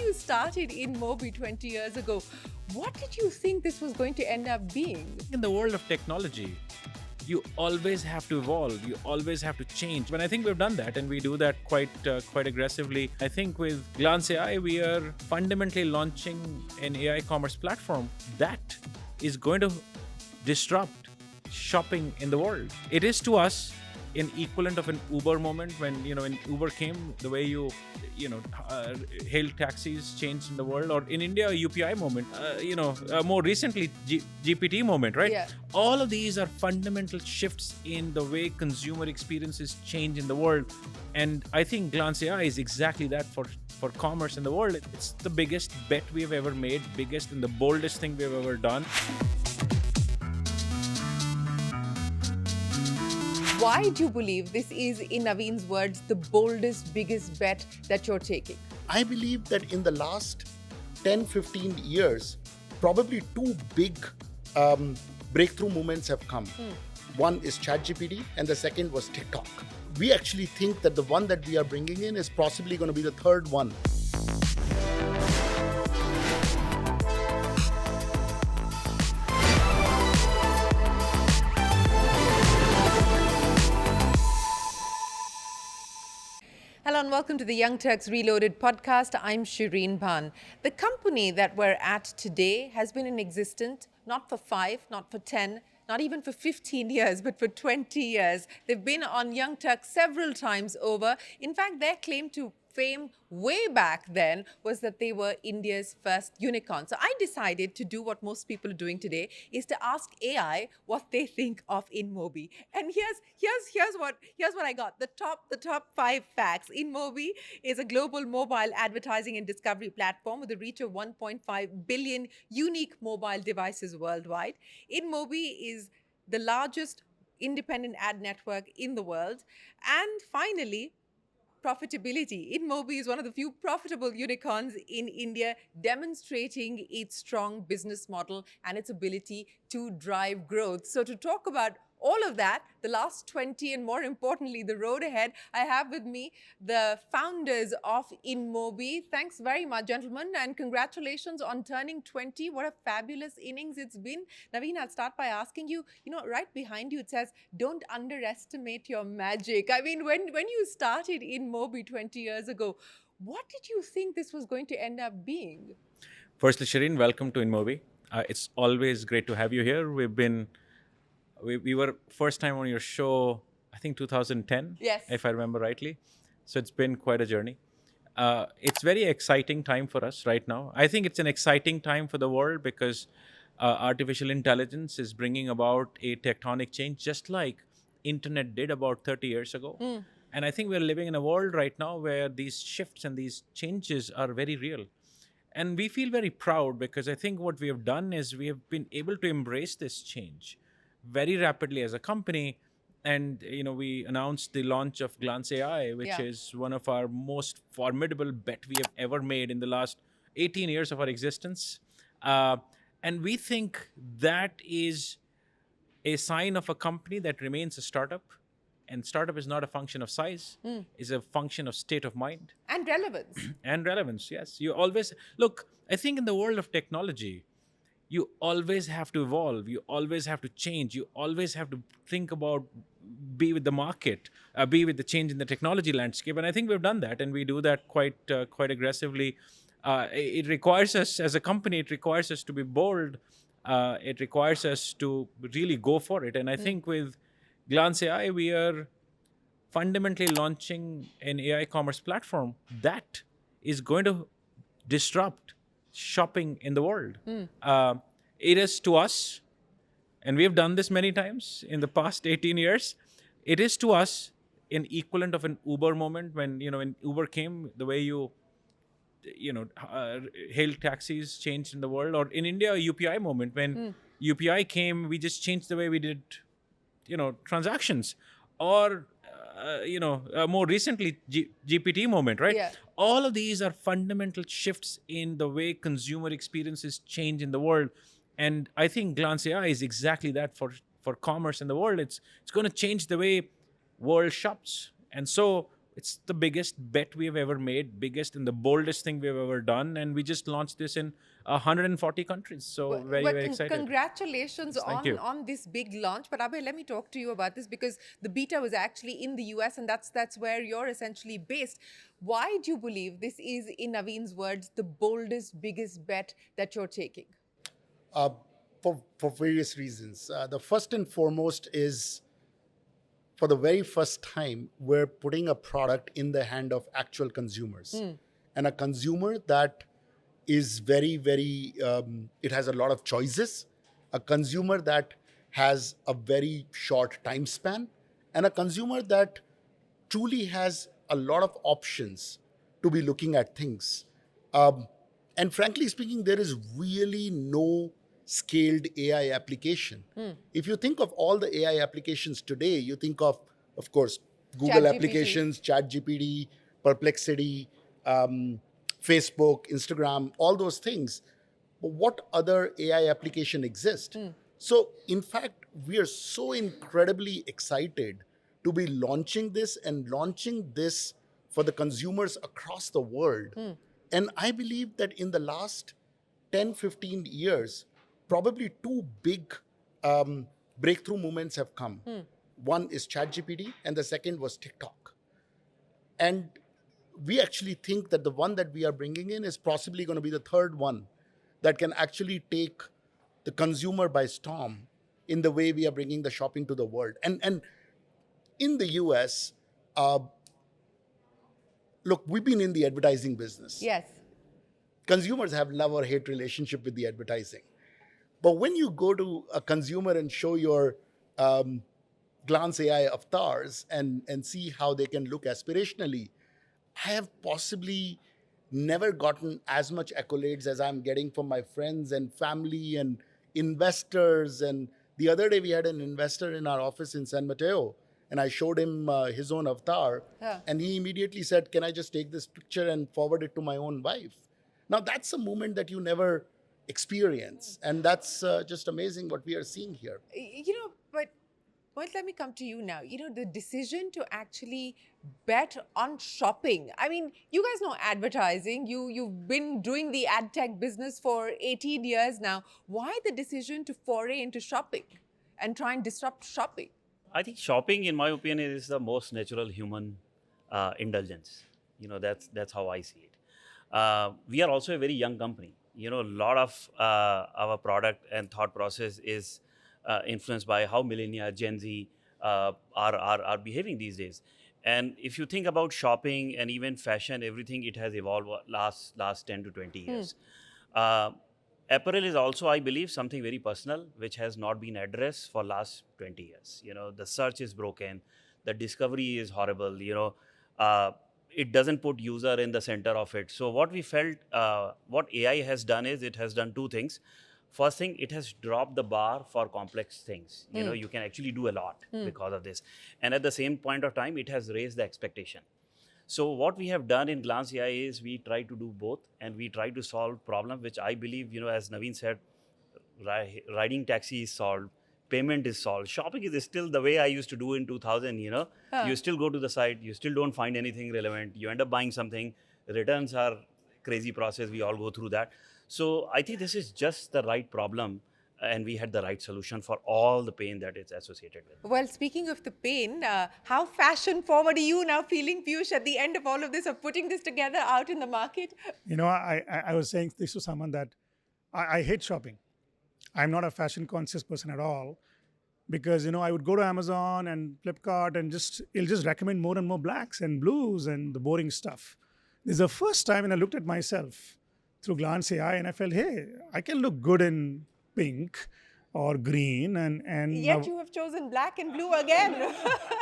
you started InMobi 20 years ago, what did you think this was going to end up being? In the world of technology, you always have to evolve. You always have to change. And I think we've done that, and we do that quite aggressively. I think with Glance AI, we are fundamentally launching an AI commerce platform that is going to disrupt shopping in the world. It is to us an equivalent of an Uber moment when when Uber came, the way you hailed taxis changed in the world, or in India, a UPI moment, more recently GPT moment, right? Yeah. All of these are fundamental shifts in the way consumer experiences change in the world, and I think Glance AI is exactly that for commerce in the world. It's the biggest bet we've ever made, biggest and the boldest thing we've ever done. Why do you believe this is, in Naveen's words, the boldest, biggest bet that you're taking? I believe that in the last 10, 15 years, probably two big breakthrough moments have come. One is ChatGPT and the second was TikTok. We actually think that the one that we are bringing in is possibly going to be the third one. Hello and welcome to the Young Turks Reloaded podcast. I'm Shereen Bhan. The company that we're at today has been in existence not for 5, not for 10, not even for 15 years, but for 20 years. They've been on Young Turks several times over. In fact, their claim to fame way back then was that they were India's first unicorn. So I decided to do what most people are doing today, is to ask AI what they think of InMobi. And here's what I got. The top 5 facts. InMobi is a global mobile advertising and discovery platform with a reach of 1.5 billion unique mobile devices worldwide. InMobi is the largest independent ad network in the world. And finally, profitability. InMobi is one of the few profitable unicorns in India, demonstrating its strong business model and its ability to drive growth. So to talk about all of that, the last 20, and more importantly, the road ahead, I have with me the founders of InMobi. Thanks very much, gentlemen, and congratulations on turning 20. What a fabulous innings it's been. Naveen, I'll start by asking you, right behind you, it says, don't underestimate your magic. I mean, when you started InMobi 20 years ago, what did you think this was going to end up being? Firstly, Shereen, welcome to InMobi. It's always great to have you here. We were first time on your show, I think 2010, Yes, if I remember rightly. So it's been quite a journey. It's very exciting time for us right now. I think it's an exciting time for the world because artificial intelligence is bringing about a tectonic change, just like internet did about 30 years ago. And I think we're living in a world right now where these shifts and these changes are very real. And we feel very proud because I think what we have done is we have been able to embrace this change very rapidly as a company. And we announced the launch of Glance AI, which is one of our most formidable bet we have ever made in the last 18 years of our existence. And we think that is a sign of a company that remains a startup. And startup is not a function of size, it's a function of state of mind. and relevance. And relevance, yes. You always, look, I think in the world of technology, you always have to evolve. You always have to change. You always have to think about, be with the market, be with the change in the technology landscape. And I think we've done that, and we do that quite aggressively. It requires us as a company. It requires us to be bold. It requires us to really go for it. And I think with Glance AI, we are fundamentally launching an AI commerce platform that is going to disrupt shopping in the world. It is to us, and we have done this many times in the past 18 years, it is to us an equivalent of an Uber moment when Uber came, the way you hailed taxis changed in the world, or in India, a UPI moment when UPI came, we just changed the way we did transactions, or more recently, GPT moment, right? Yeah. All of these are fundamental shifts in the way consumer experiences change in the world. And I think Glance AI is exactly that for commerce in the world. It's going to change the way world shops. And so It's the biggest bet we've ever made, biggest and the boldest thing we've ever done. And we just launched this in 140 countries. So very excited. Congratulations Thank you. on this big launch. But Abhay, let me talk to you about this because the beta was actually in the US and that's where you're essentially based. Why do you believe this is, in Naveen's words, the boldest, biggest bet that you're taking? For various reasons. The first and foremost is, for the very first time, we're putting a product in the hand of actual consumers. And a consumer that is it has a lot of choices, a consumer that has a very short time span, and a consumer that truly has a lot of options to be looking at things. And frankly speaking, there is really no scaled AI application. If you think of all the AI applications today, you think of course, Google applications, ChatGPT, Perplexity, Facebook, Instagram, all those things. But what other AI application exist? So in fact, we are so incredibly excited to be launching this for the consumers across the world. And I believe that in the last 10, 15 years, probably two big breakthrough moments have come. One is ChatGPT and the second was TikTok. And we actually think that the one that we are bringing in is possibly going to be the third one that can actually take the consumer by storm in the way we are bringing the shopping to the world. And in the US, look, we've been in the advertising business. Yes. Consumers have love or hate relationship with the advertising. But when you go to a consumer and show your glance AI avatars and see how they can look aspirationally, I have possibly never gotten as much accolades as I'm getting from my friends and family and investors. And the other day we had an investor in our office in San Mateo, and I showed him his own avatar, and he immediately said, "Can I just take this picture and forward it to my own wife?" Now that's a moment that you never experience, and that's just amazing what we are seeing here. But let me come to you now. The decision to actually bet on shopping. I mean, you guys know advertising. You've been doing the ad tech business for 18 years now. Why the decision to foray into shopping and try and disrupt shopping? I think shopping, in my opinion, is the most natural human indulgence. That's how I see it. We are also a very young company. A lot of our product and thought process is influenced by how millennia, Gen Z are behaving these days. And if you think about shopping and even fashion, everything, it has evolved last 10 to 20 years. Apparel is also, I believe, something very personal, which has not been addressed for last 20 years. The search is broken, the discovery is horrible, it doesn't put user in the center of it. So what we felt, what AI has done is, it has done two things. First thing, it has dropped the bar for complex things. You can actually do a lot because of this. And at the same point of time, it has raised the expectation. So what we have done in Glance AI is we try to do both, and we try to solve problems which I believe, as Naveen said, riding taxi is solved, payment is solved. Shopping is still the way I used to do in 2000, You still go to the site, you still don't find anything relevant, you end up buying something, returns are crazy process, we all go through that. So I think this is just the right problem, and we had the right solution for all the pain that it's associated with. Well, speaking of the pain, how fashion forward are you now feeling, Piyush, at the end of all of this, of putting this together out in the market? I was saying this to someone that I hate shopping. I'm not a fashion conscious person at all, because I would go to Amazon and Flipkart and it'll just recommend more and more blacks and blues and the boring stuff. This is the first time when I looked at myself through Glance AI, and I felt, hey, I can look good in pink or green, and yet you have chosen black and blue again.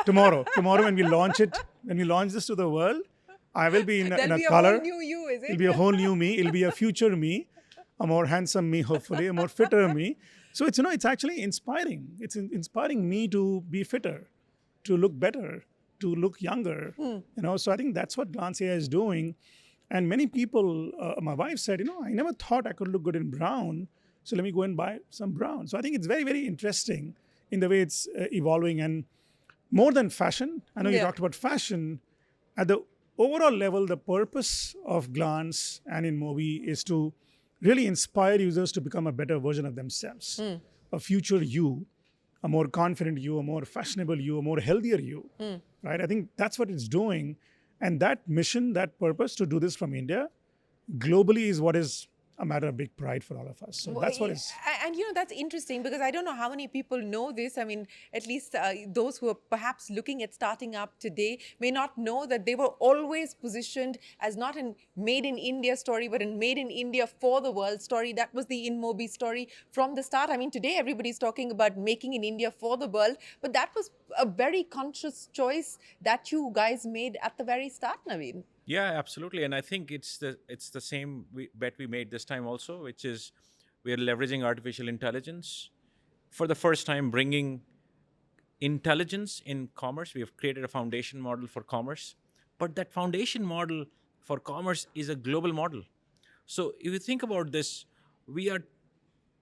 tomorrow when we launch this to the world, I will be in a color. There'll be a whole new you, is it? It'll be a whole new me. It'll be a future me, a more handsome me, hopefully, a more fitter me. So it's actually inspiring. It's inspiring me to be fitter, to look better, to look younger. So I think that's what Glance AI is doing. And many people, my wife said, I never thought I could look good in brown, so let me go and buy some brown. So I think it's very, very interesting in the way it's evolving. And more than fashion, I know you talked about fashion, at the overall level, the purpose of Glance and InMobi is to really inspire users to become a better version of themselves, a future you, a more confident you, a more fashionable you, a more healthier you, right? I think that's what it's doing. And that mission, that purpose to do this from India globally is what is a matter of big pride for all of us. So that's what is. And that's interesting because I don't know how many people know this. I mean, at least those who are perhaps looking at starting up today may not know that they were always positioned as not a made in India story, but a made in India for the world story. That was the InMobi story from the start. I mean, today everybody's talking about making in India for the world, but that was a very conscious choice that you guys made at the very start, Naveen. Yeah, absolutely. And I think it's the same bet we made this time also, which is we are leveraging artificial intelligence for the first time, bringing intelligence in commerce. We have created a foundation model for commerce, but that foundation model for commerce is a global model. So if you think about this, we are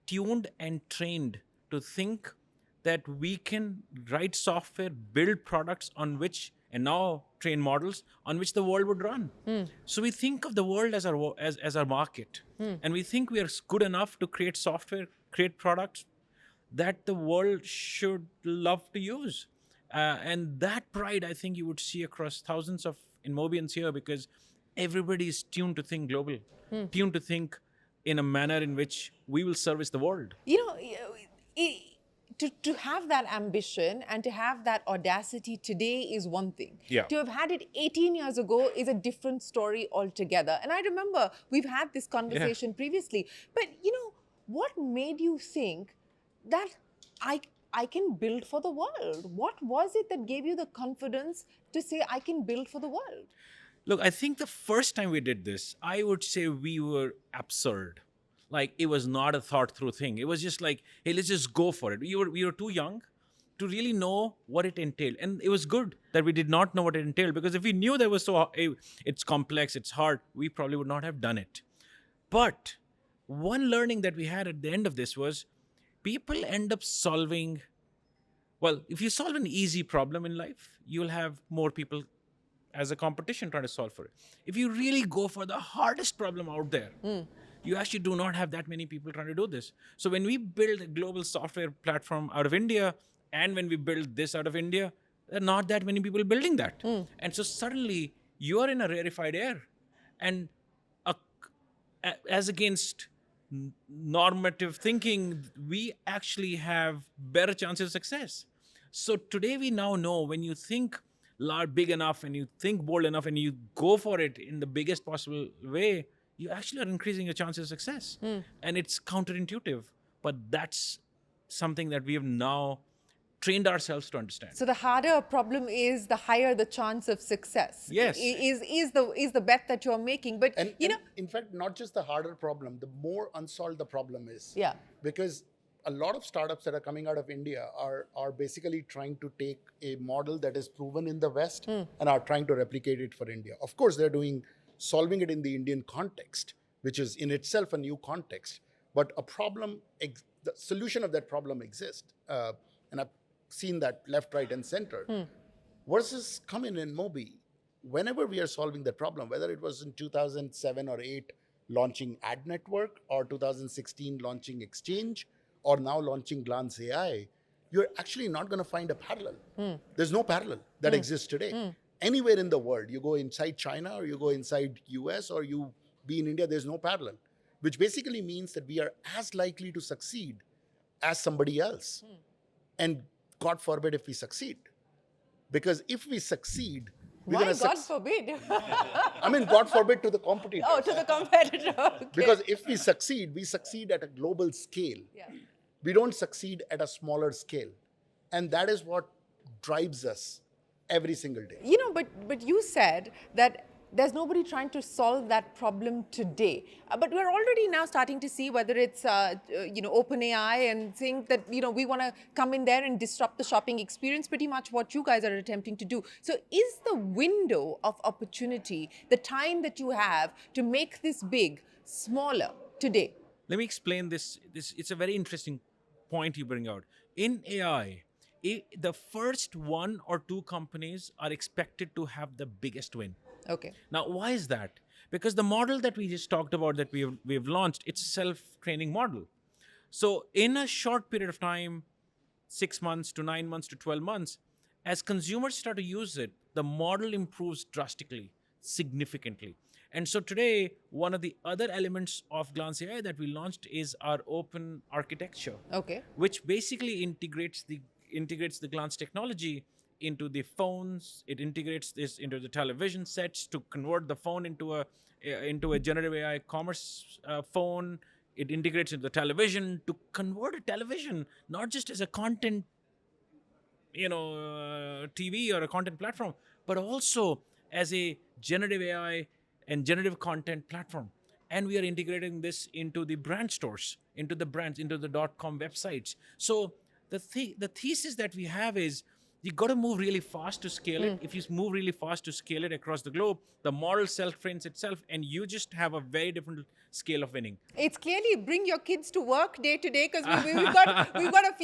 tuned and trained to think that we can write software, build products on which, and now train models on which the world would run. So we think of the world as our market, and we think we are good enough to create software, create products that the world should love to use. And that pride, I think you would see across thousands of InMobians here, because everybody is tuned to think global, tuned to think in a manner in which we will service the world. To have that ambition and to have that audacity today is one thing. Yeah. To have had it 18 years ago is a different story altogether. And I remember we've had this conversation previously. But what made you think that I can build for the world? What was it that gave you the confidence to say I can build for the world? Look, I think the first time we did this, I would say we were absurd. Like, it was not a thought through thing. It was just like, hey, let's just go for it. We were too young to really know what it entailed. And it was good that we did not know what it entailed, because if we knew that was it's complex, it's hard, we probably would not have done it. But one learning that we had at the end of this was people end up solving, well, if you solve an easy problem in life, you'll have more people as a competition trying to solve for it. If you really go for the hardest problem out there, you actually do not have that many people trying to do this. So when we build a global software platform out of India, and when we build this out of India, there are not that many people building that. And so suddenly you are in a rarefied air. And as against normative thinking, we actually have better chances of success. So today we now know when you think big enough and you think bold enough and you go for it in the biggest possible way, you actually are increasing your chances of success. And it's counterintuitive, but that's something that we have now trained ourselves to understand. So the harder a problem is, the higher the chance of success. Yes. Is the bet that you're making. But And in fact, not just the harder problem, the more unsolved the problem is. Yeah. Because a lot of startups that are coming out of India are basically trying to take a model that is proven in the West and are trying to replicate it for India. Of course, they're solving it in the Indian context, which is in itself a new context. But the solution of that problem exists. And I've seen that left, right, and center. Versus come in InMobi, whenever we are solving that problem, whether it was in 2007 or 8 launching Ad Network, or 2016 launching Exchange, or now launching Glance AI, you're actually not going to find a parallel. There's no parallel that exists today. Anywhere in the world, you go inside China or you go inside US or you be in India, there's no parallel, which basically means that we are as likely to succeed as somebody else. And God forbid if we succeed. Because if we succeed, we're why going to God forbid? I mean, God forbid to the competitor. Oh, to the competitor. Okay. Because if we succeed at a global scale. Yeah. We don't succeed at a smaller scale. And that is what drives us every single day. But you said that there's nobody trying to solve that problem today. But we're already now starting to see whether it's, OpenAI and think that, we want to come in there and disrupt the shopping experience, pretty much what you guys are attempting to do. So is the window of opportunity, the time that you have to make this big, smaller today? Let me explain this. It's a very interesting point you bring out. In AI, the first one or two companies are expected to have the biggest win. Okay. Now, why is that? Because the model that we just talked about that we've launched, it's a self-training model. So in a short period of time, 6 months to 9 months to 12 months, as consumers start to use it, the model improves drastically, significantly. And so today, one of the other elements of Glance AI that we launched is our open architecture, Okay. which basically integrates the Glance technology into the phones. It integrates this into the television sets to convert the phone into a generative AI commerce phone. It integrates into the television to convert a television not just as a content, TV or a content platform, but also as a generative AI and generative content platform. And we are integrating this into the brand stores, into the brands, into the .com websites. So the thesis that we have is you got to move really fast to scale it. If you move really fast to scale it across the globe, the model self-trains itself, and you just have a very different scale of winning. It's clearly bring your kids to work day to day, because we've got a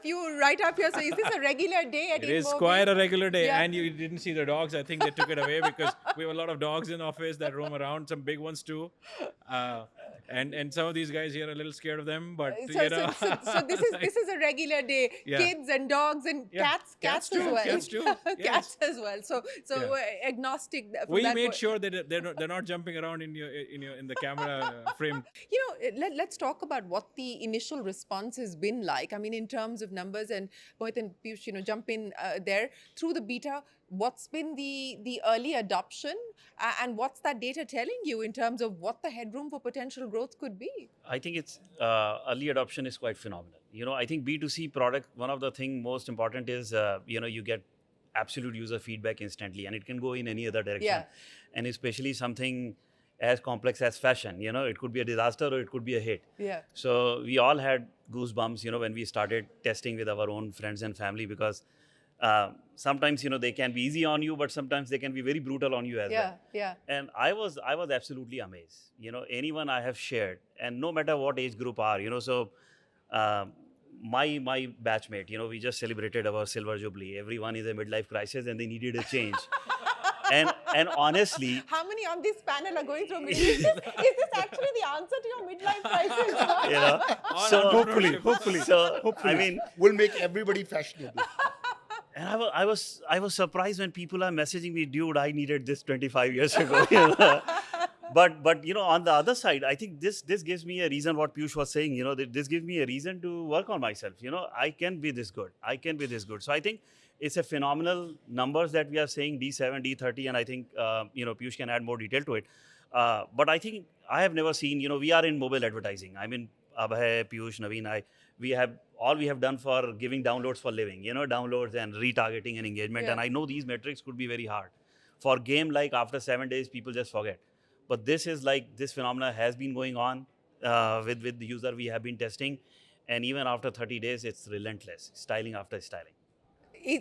few right up here. So is this a regular day at It is InMobi? quite a regular day. Yeah. And you didn't see the dogs. I think they took it away because we have a lot of dogs in office that roam around, some big ones too. And some of these guys here are a little scared of them, but So this is a regular day. Yeah. Kids and dogs and Yeah. cats as too, well. cats too. Yes. Cats as well. So Yeah. we're agnostic. From We that made point. sure that they're not jumping around in the camera frame. Let's talk about what the initial response has been like. I mean, in terms of numbers, and Mohit and Piyush, jump in there through the beta. What's been the early adoption, and what's that data telling you in terms of what the headroom for potential growth could be? I think it's early adoption is quite phenomenal. I think B2C product, one of the thing most important is, you get absolute user feedback instantly, and it can go in any other direction. Yeah. And especially something as complex as fashion, it could be a disaster or it could be a hit. Yeah. So we all had goosebumps, when we started testing with our own friends and family, because sometimes, they can be easy on you, but sometimes they can be very brutal on you as well. Yeah. And I was absolutely amazed. Anyone I have shared, and no matter what age group are, so my batchmate, we just celebrated our silver jubilee. Everyone is a midlife crisis and they needed a change. and honestly, How many on this panel are going through? Is this actually the answer to your midlife crisis? so Hopefully. So I mean, Will make everybody fashionable. and I was surprised when people are messaging me, dude, I needed this 25 years ago. But on the other side, I think this gives me a reason. What Piyush was saying, that this gives me a reason to work on myself. I can be this good. So I think it's a phenomenal numbers that we are saying, D7, D30, and I think Piyush can add more detail to it. But I think I have never seen. We are in mobile advertising. I mean, Abhay, Piyush, Naveen, we have done for giving downloads for living. Downloads and retargeting and engagement. Yeah. And I know these metrics could be very hard. For game, like after 7 days, people just forget. But this is like, this phenomena has been going on with the user we have been testing. And even after 30 days, it's relentless, styling after styling.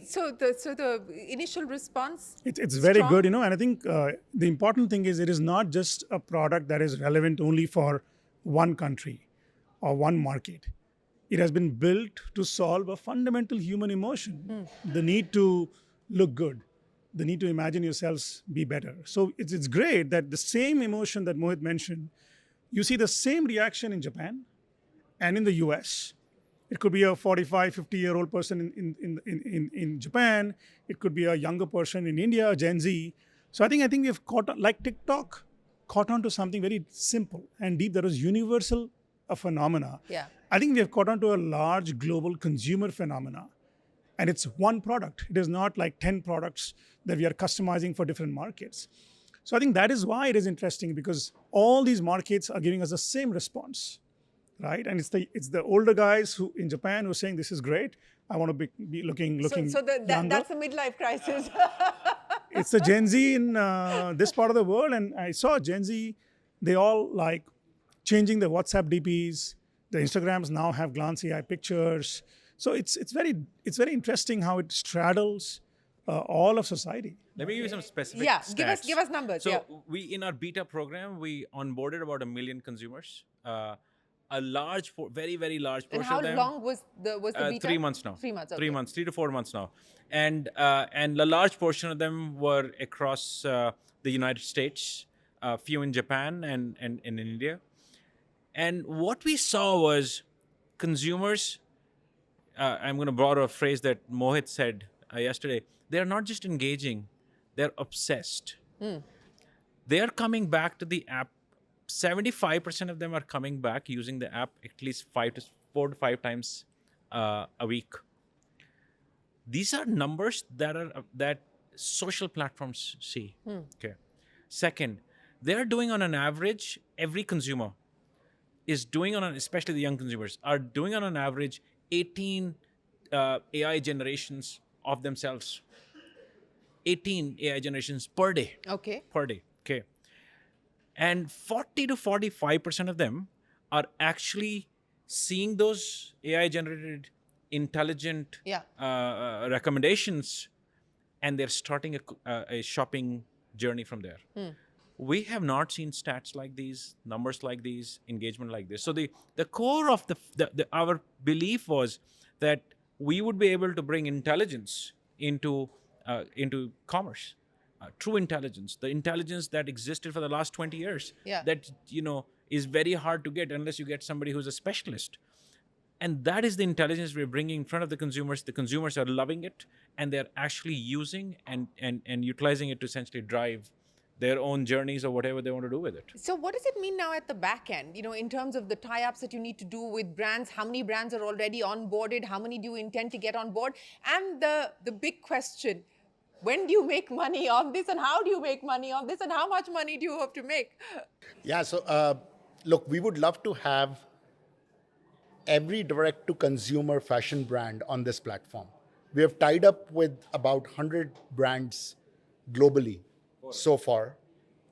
So the initial response. It's very strong? good, and I think the important thing is it is not just a product that is relevant only for one country or one market. It has been built to solve a fundamental human emotion, the need to look good, the need to imagine yourselves be better. So it's great that the same emotion that Mohit mentioned, you see the same reaction in Japan and in the US. It could be a 45, 50-year-old person in Japan. It could be a younger person in India, Gen Z. So I think we have caught on, like TikTok, caught on to something very simple and deep that was universal a phenomena. Yeah. I think we have caught on to a large global consumer phenomena. And it's one product. It is not like 10 products that we are customizing for different markets. So I think that is why it is interesting, because all these markets are giving us the same response. Right, and it's the older guys who in Japan who are saying this is great. I want to be looking So younger. that's a midlife crisis. It's the Gen Z in this part of the world, and I saw Gen Z. They all like changing the WhatsApp DPs. The Instagrams now have Glance AI pictures. So it's very interesting how it straddles all of society. Let me give you some specific Yeah, stats. give us numbers. So Yeah. we in our beta program, we onboarded about 1 million consumers. A large, very, very large And portion how of them. long was the beta? 3 months now. 3 months. Okay. 3 months, 3 to 4 months now, and a large portion of them were across the United States, a few in Japan and in India. And what we saw was consumers. I'm going to borrow a phrase that Mohit said yesterday. They're not just engaging; they're obsessed. They are coming back to the app. 75% of them are coming back using the app at least 4 to 5 times a week. These are numbers that social platforms see. Okay. Second, they're doing on an average, every consumer is doing especially the young consumers, are doing on an average 18 AI generations of themselves. 18 AI generations per day. Okay. Per day. Okay. And 40 to 45% of them are actually seeing those AI generated intelligent recommendations, and they're starting a shopping journey from there. We have not seen stats like these, numbers like these, engagement like this. So the core of our belief was that we would be able to bring intelligence into commerce. True intelligence, the intelligence that existed for the last 20 years, that is very hard to get unless you get somebody who's a specialist. And that is the intelligence we're bringing in front of the consumers. The consumers are loving it, and they're actually using and utilizing it to essentially drive their own journeys or whatever they want to do with it. So what does it mean now at the back end, in terms of the tie-ups that you need to do with brands? How many brands are already onboarded? How many do you intend to get on board? And the big question, when do you make money on this, and how do you make money on this, and how much money do you hope to make? Yeah, so look, we would love to have every direct-to-consumer fashion brand on this platform. We have tied up with about 100 brands globally so far.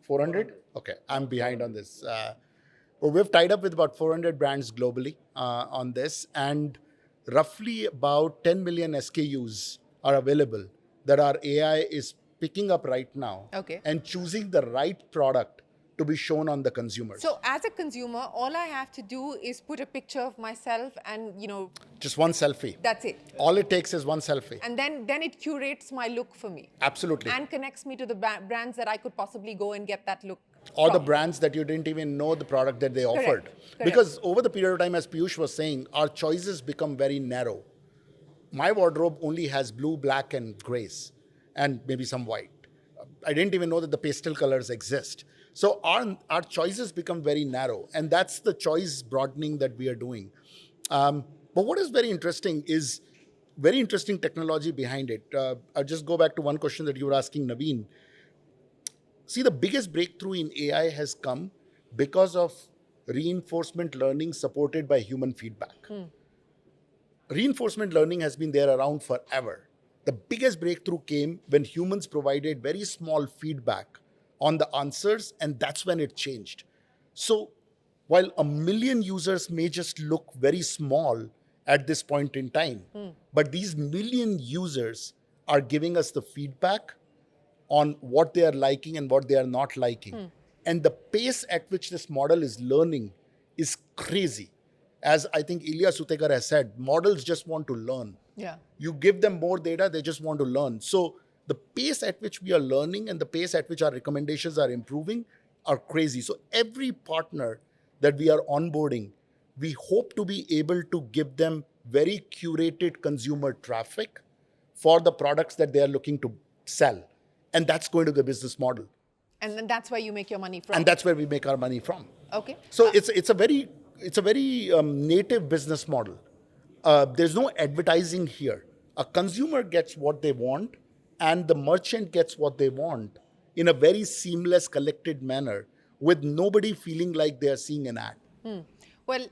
400? Okay, I'm behind on this. But we've tied up with about 400 brands globally on this, and roughly about 10 million SKUs are available that our AI is picking up right now and choosing the right product to be shown on the consumers. So as a consumer, all I have to do is put a picture of myself and, just one selfie. That's it. All it takes is one selfie. And then it curates my look for me. Absolutely. And connects me to the brands that I could possibly go and get that look or from. The brands that you didn't even know the product that they offered. Correct. Because over the period of time, as Piyush was saying, our choices become very narrow. My wardrobe only has blue, black, and grays, and maybe some white. I didn't even know that the pastel colors exist. So our choices become very narrow, and that's the choice broadening that we are doing. But what is very interesting is very interesting technology behind it. I'll just go back to one question that you were asking, Naveen. See, the biggest breakthrough in AI has come because of reinforcement learning supported by human feedback. Reinforcement learning has been there around forever. The biggest breakthrough came when humans provided very small feedback on the answers, and that's when it changed. So while 1 million users may just look very small at this point in time, but these 1 million users are giving us the feedback on what they are liking and what they are not liking. And the pace at which this model is learning is crazy. As I think Ilya Sutekar has said, models just want to learn. Yeah. You give them more data, they just want to learn. So the pace at which we are learning and the pace at which our recommendations are improving are crazy. So every partner that we are onboarding, we hope to be able to give them very curated consumer traffic for the products that they are looking to sell. And that's going to be the business model. And then that's where you make your money from. And that's where we make our money from. Okay. So it's a very native business model. There's no advertising here. A consumer gets what they want, and the merchant gets what they want in a very seamless, collected manner, with nobody feeling like they are seeing an ad. Well,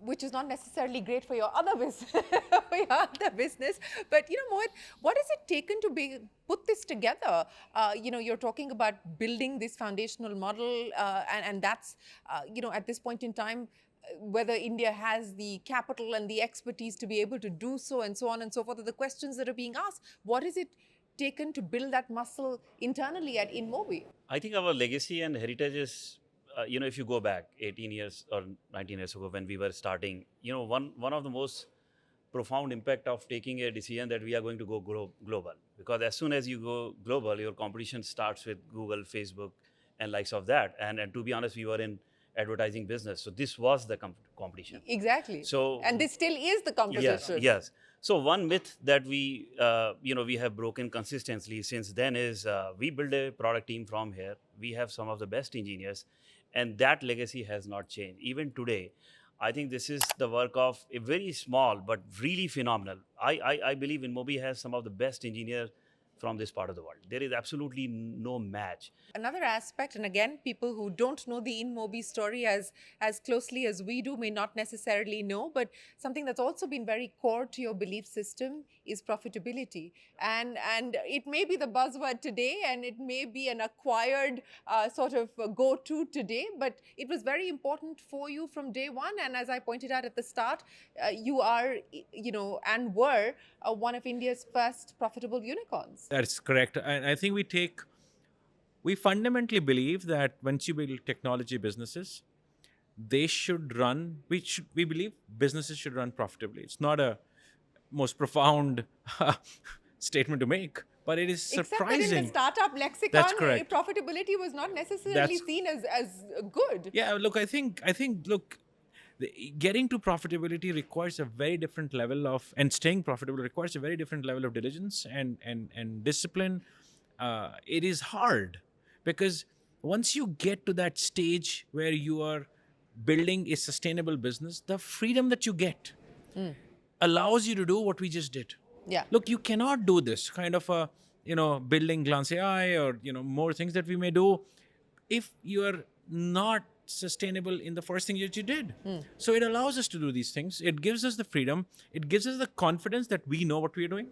which is not necessarily great for your other business, But Mohit, what has it taken to put this together? You're talking about building this foundational model, and that's at this point in time, whether India has the capital and the expertise to be able to do so, and so on and so forth, are the questions that are being asked. What has it taken to build that muscle internally at InMobi? I think our legacy and heritage is if you go back 18 years or 19 years ago when we were starting, one of the most profound impact of taking a decision that we are going to go global. Because as soon as you go global, your competition starts with Google, Facebook, and likes of that. And to be honest, we were in advertising business. So this was the competition. Exactly. So, and this still is the competition. Yes. So one myth that we have broken consistently since then is we build a product team from here. We have some of the best engineers, and that legacy has not changed. Even today, I think this is the work of a very small but really phenomenal. I believe InMobi has some of the best engineers from this part of the world. There is absolutely no match. Another aspect, and again, people who don't know the InMobi story as closely as we do may not necessarily know, but something that's also been very core to your belief system is profitability. And it may be the buzzword today, and it may be an acquired sort of go-to today, but it was very important for you from day one. And as I pointed out at the start, you are, and were one of India's first profitable unicorns. That's correct. And I think we fundamentally believe that once you build technology businesses, they should run, we believe businesses should run profitably. It's not a most profound statement to make, but it is surprising. Except that in the startup lexicon, That's correct. Profitability was not necessarily seen as good. Yeah, look, I think, getting to profitability requires a very different level of, and staying profitable requires a very different level of diligence and discipline. It is hard because once you get to that stage where you are building a sustainable business, the freedom that you get allows you to do what we just did. Yeah. Look, you cannot do this kind of building Glance AI or, more things that we may do if you are not sustainable in the first thing that you did. So it allows us to do these things. It gives us the freedom. It gives us the confidence that we know what we're doing.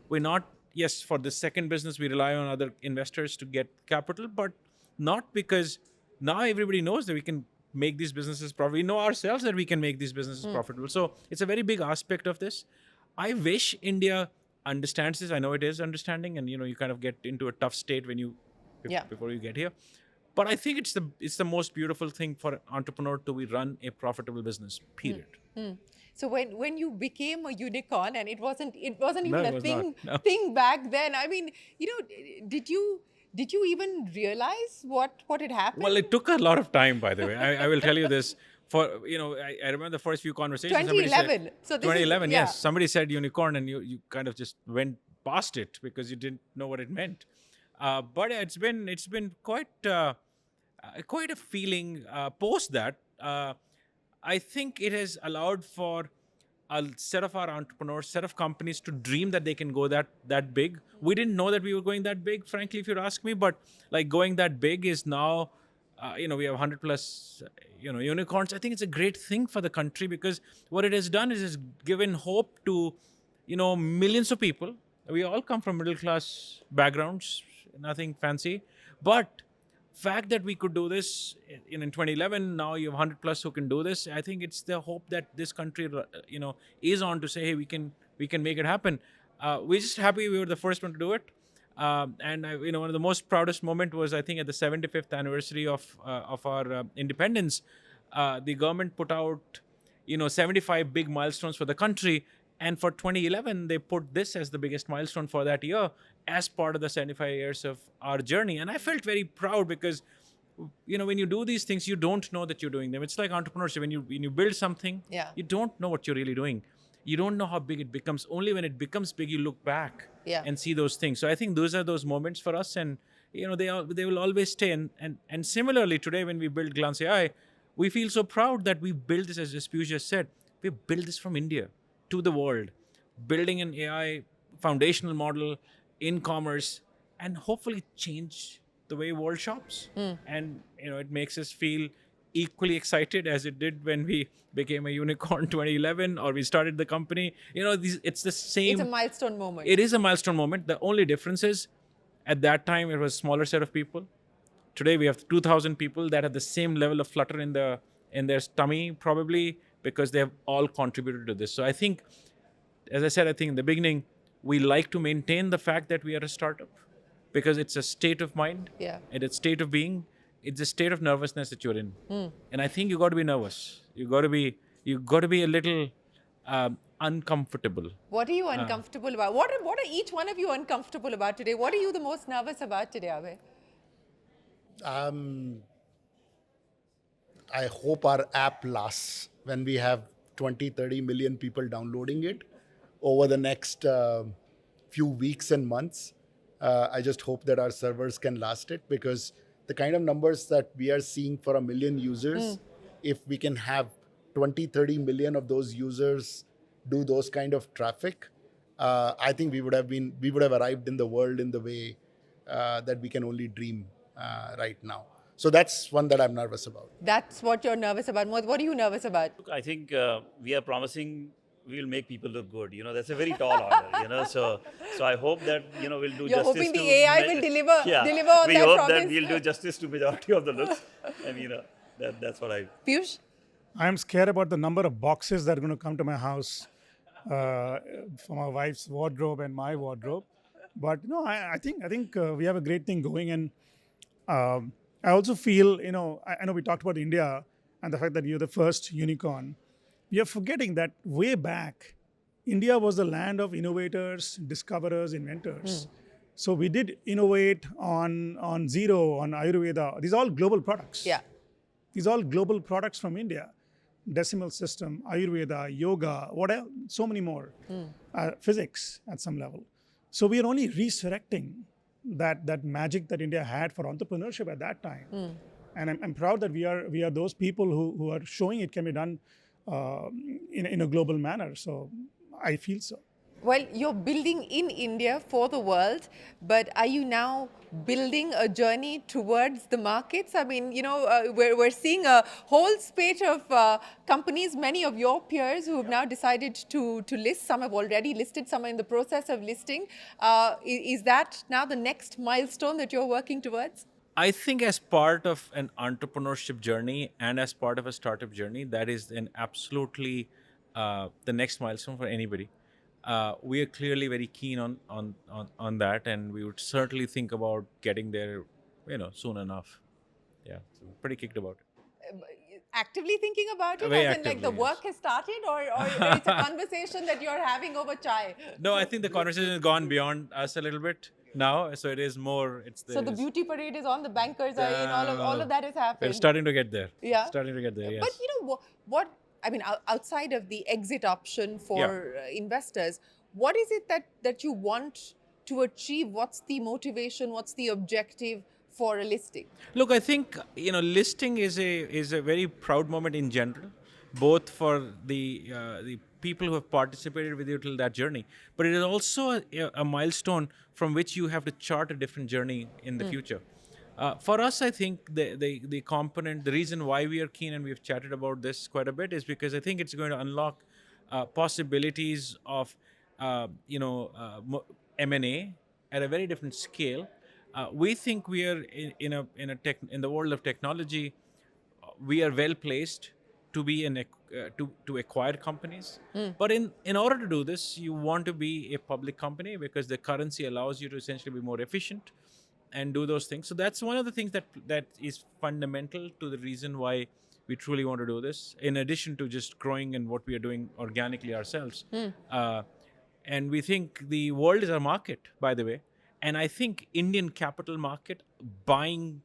We're not, yes, for the second business, we rely on other investors to get capital, but not because now everybody knows that we can make these businesses profitable. We know ourselves that we can make these businesses profitable. So it's a very big aspect of this. I wish India understands this. I know it is understanding, and you kind of get into a tough state before you get here. But I think it's the most beautiful thing for an entrepreneur to run a profitable business. Period. So when you became a unicorn, and it wasn't even a thing not. No. thing back then. I mean, did you even realize what had happened? Well, it took a lot of time, by the way. I will tell you this. I remember the first few conversations. 2011. So this 2011, is, yes. Somebody said unicorn, and you kind of just went past it because you didn't know what it meant. But it's been quite a feeling post that. I think it has allowed for a set of our entrepreneurs, set of companies to dream that they can go that big. We didn't know that we were going that big, frankly, if you ask me. But like going that big is now, we have 100 plus, unicorns. I think it's a great thing for the country because what it has done is it's given hope to, millions of people. We all come from middle class backgrounds, nothing fancy, but fact that we could do this in 2011, now you have 100 plus who can do this. I think it's the hope that this country, is on to say, hey, we can make it happen. We're just happy we were the first one to do it. And one of the most proudest moment was, I think, at the 75th anniversary of our independence, the government put out, 75 big milestones for the country. And for 2011, they put this as the biggest milestone for that year as part of the 75 years of our journey. And I felt very proud because, when you do these things, you don't know that you're doing them. It's like entrepreneurship. When you build something, you don't know what you're really doing. You don't know how big it becomes. Only when it becomes big, you look back and see those things. So I think those are those moments for us. And, they will always stay. And similarly, today, when we build Glance AI, we feel so proud that we built this, as Piyush just said, we built this from India to the world, building an AI foundational model in commerce and hopefully change the way world shops. And, it makes us feel equally excited as it did when we became a unicorn 2011 or we started the company. It's the same. It's a milestone moment. It is a milestone moment. The only difference is at that time it was a smaller set of people. Today we have 2,000 people that have the same level of flutter in their tummy probably because they have all contributed to this. So I think, as I said, in the beginning, we like to maintain the fact that we are a startup because it's a state of mind and a state of being. it's a state of nervousness that you're in, and I think you got to be nervous. You got to be a little uncomfortable. What are you uncomfortable about? What are each one of you uncomfortable about today? What are you the most nervous about today, Abhay? I hope our app lasts when we have 20, 30 million people downloading it over the next few weeks and months. I just hope that our servers can last it, because the kind of numbers that we are seeing for 1 million users, if we can have 20, 30 million of those users do those kind of traffic, I think we would have arrived in the world in the way that we can only dream right now. So that's one that I'm nervous about. That's what you're nervous about. Mohit, what are you nervous about? Look, I think we are promising we will make people look good. That's a very tall order. So I hope that we'll do You're justice hoping to the AI will deliver on we that hope promise. that we'll do justice to majority of the looks, and that's what I. Piyush? I'm scared about the number of boxes that are going to come to my house for my wife's wardrobe and my wardrobe. But I think we have a great thing going, and I also feel I know we talked about India and the fact that you're the first unicorn. We are forgetting that way back, India was the land of innovators, discoverers, inventors. So we did innovate on Zero, on Ayurveda. These are all global products. Yeah. These are all global products from India. Decimal system, Ayurveda, yoga, whatever, so many more. Physics at some level. So we are only resurrecting that magic that India had for entrepreneurship at that time. And I'm proud that we are those people who are showing it can be done in a global manner. So I feel so. Well, you're building in India for the world, but are you now building a journey towards the markets? I mean, we're seeing a whole spate of companies, many of your peers who have now decided to list. Some have already listed, some are in the process of listing. Is that now the next milestone that you're working towards? I think as part of an entrepreneurship journey and as part of a startup journey, that is an absolutely the next milestone for anybody. We are clearly very keen on that, and we would certainly think about getting there, soon enough. Yeah, so we're pretty kicked about it. Actively thinking about it? Very as in like the actively, work yes. has started, or it's a conversation that you're having over chai? No, I think the conversation has gone beyond us a little bit now, so it is more. So the beauty parade is on, the bankers are in, all of that is happening. We're starting to get there. Yeah. Starting to get there, yes. But what I mean, outside of the exit option for investors, what is it that you want to achieve? What's the motivation? What's the objective for a listing? Look, I think listing is a very proud moment in general, both for the people who have participated with you till that journey, but it is also a milestone from which you have to chart a different journey in the future. For us, I think the component, the reason why we are keen and we've chatted about this quite a bit is because I think it's going to unlock possibilities of M&A at a very different scale. We think we are in the world of technology. We are well placed to be to acquire companies. But in order to do this, you want to be a public company because the currency allows you to essentially be more efficient and do those things. So that's one of the things that is fundamental to the reason why we truly want to do this, in addition to just growing and what we are doing organically ourselves. And we think the world is our market, by the way. And I think Indian capital market buying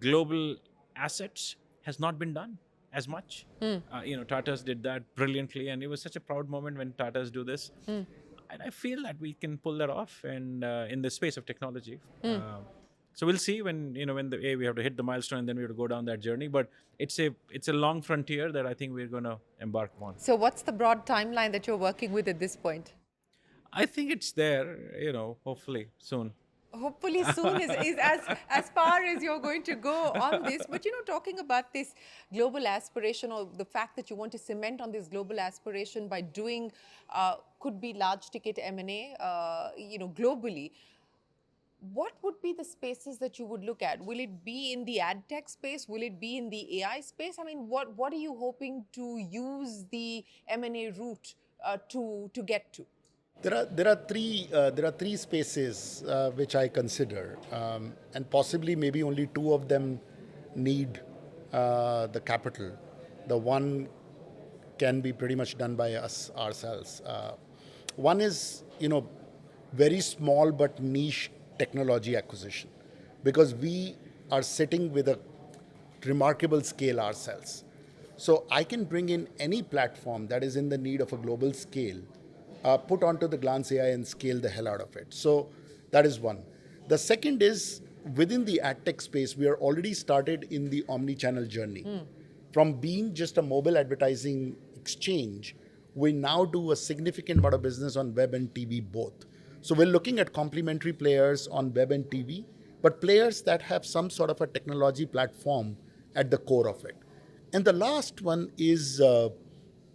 global assets has not been done as much. Tatas did that brilliantly, and it was such a proud moment when Tatas do this. And I feel that we can pull that off, and in the space of technology. So we'll see when we have to hit the milestone, and then we have to go down that journey. But it's a long frontier that I think we're going to embark on. So what's the broad timeline that you're working with at this point? I think it's there, hopefully soon. Hopefully soon is as far as you're going to go on this. But, talking about this global aspiration, or the fact that you want to cement on this global aspiration by doing, could be large ticket M&A, globally. What would be the spaces that you would look at? Will it be in the ad tech space? Will it be in the AI space? I mean, what are you hoping to use the M&A route to get to? There are three spaces which I consider, and possibly maybe only two of them need the capital. The one can be pretty much done by us ourselves. One is, very small but niche technology acquisition, because we are sitting with a remarkable scale ourselves. So I can bring in any platform that is in the need of a global scale, put onto the Glance AI and scale the hell out of it. So that is one. The second is, within the ad tech space, we are already started in the omni-channel journey. From being just a mobile advertising exchange, we now do a significant amount of business on web and TV both. So we're looking at complementary players on web and TV, but players that have some sort of a technology platform at the core of it. And the last one is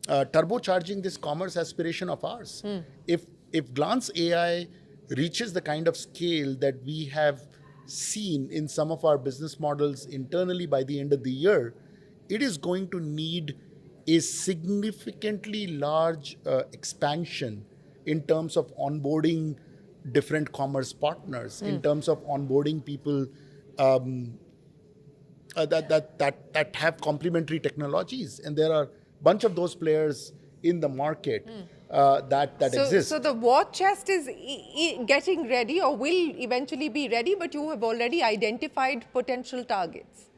turbocharging this commerce aspiration of ours. If Glance AI reaches the kind of scale that we have seen in some of our business models internally by the end of the year, it is going to need a significantly large expansion in terms of onboarding different commerce partners, in terms of onboarding people that have complementary technologies. And there are a bunch of those players in the market that exist. So the war chest is getting ready, or will eventually be ready, but you have already identified potential targets.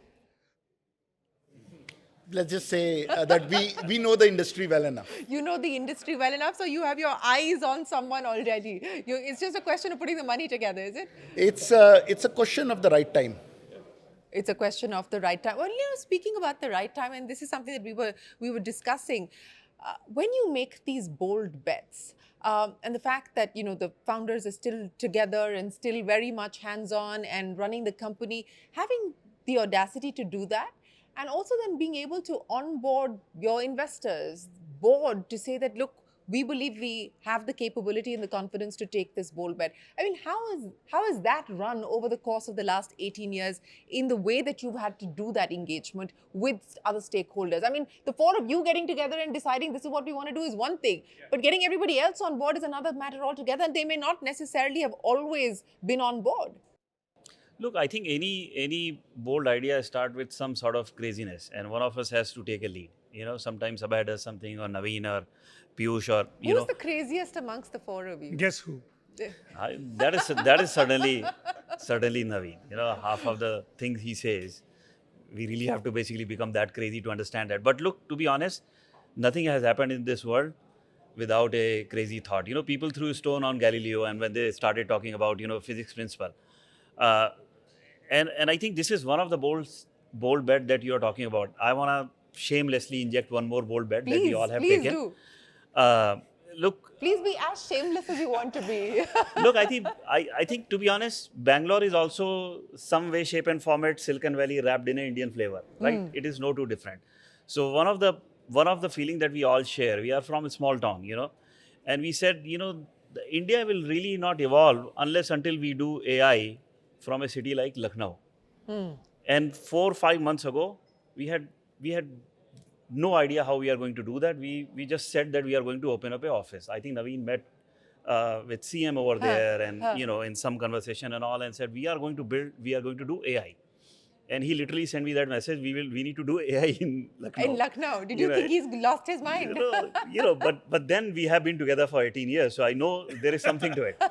Let's just say that we know the industry well enough. You know the industry well enough, so you have your eyes on someone already. It's just a question of putting the money together, is it? It's a question of the right time. It's a question of the right time. Well, speaking about the right time, and this is something that we were discussing, when you make these bold bets, and the fact that the founders are still together and still very much hands-on and running the company, having the audacity to do that, and also then being able to onboard your investors, board, to say that, look, we believe we have the capability and the confidence to take this bold bet. I mean, how has that run over the course of the last 18 years in the way that you've had to do that engagement with other stakeholders? I mean, the four of you getting together and deciding this is what we want to do is one thing, but getting everybody else on board is another matter altogether, and they may not necessarily have always been on board. Look, I think any bold idea start with some sort of craziness, and one of us has to take a lead. Sometimes Abhay does something, or Naveen, or Piyush, or Who's the craziest amongst the four of you? Guess who? That is certainly Naveen. Half of the things he says, we really have to basically become that crazy to understand that. But look, to be honest, nothing has happened in this world without a crazy thought. People threw a stone on Galileo, and when they started talking about physics principle. And I think this is one of the bold bet that you are talking about. I want to shamelessly inject one more bold bet that we all have taken. Please do. Look. Please be as shameless as you want to be. Look, I think to be honest, Bangalore is also some way, shape, and format Silicon Valley wrapped in an Indian flavor, right? It is no too different. So one of the feeling that we all share. We are from a small town, and we said, India will really not evolve unless until we do AI from a city like Lucknow. And 4 or 5 months ago, we had no idea how we are going to do that. We just said that we are going to open up an office. I think Naveen met with CM over there, and in some conversation and all, and said we are going to do AI. And he literally sent me that message. We need to do AI in Lucknow. In Lucknow. Did you think he's lost his mind? But then we have been together for 18 years, so I know there is something to it.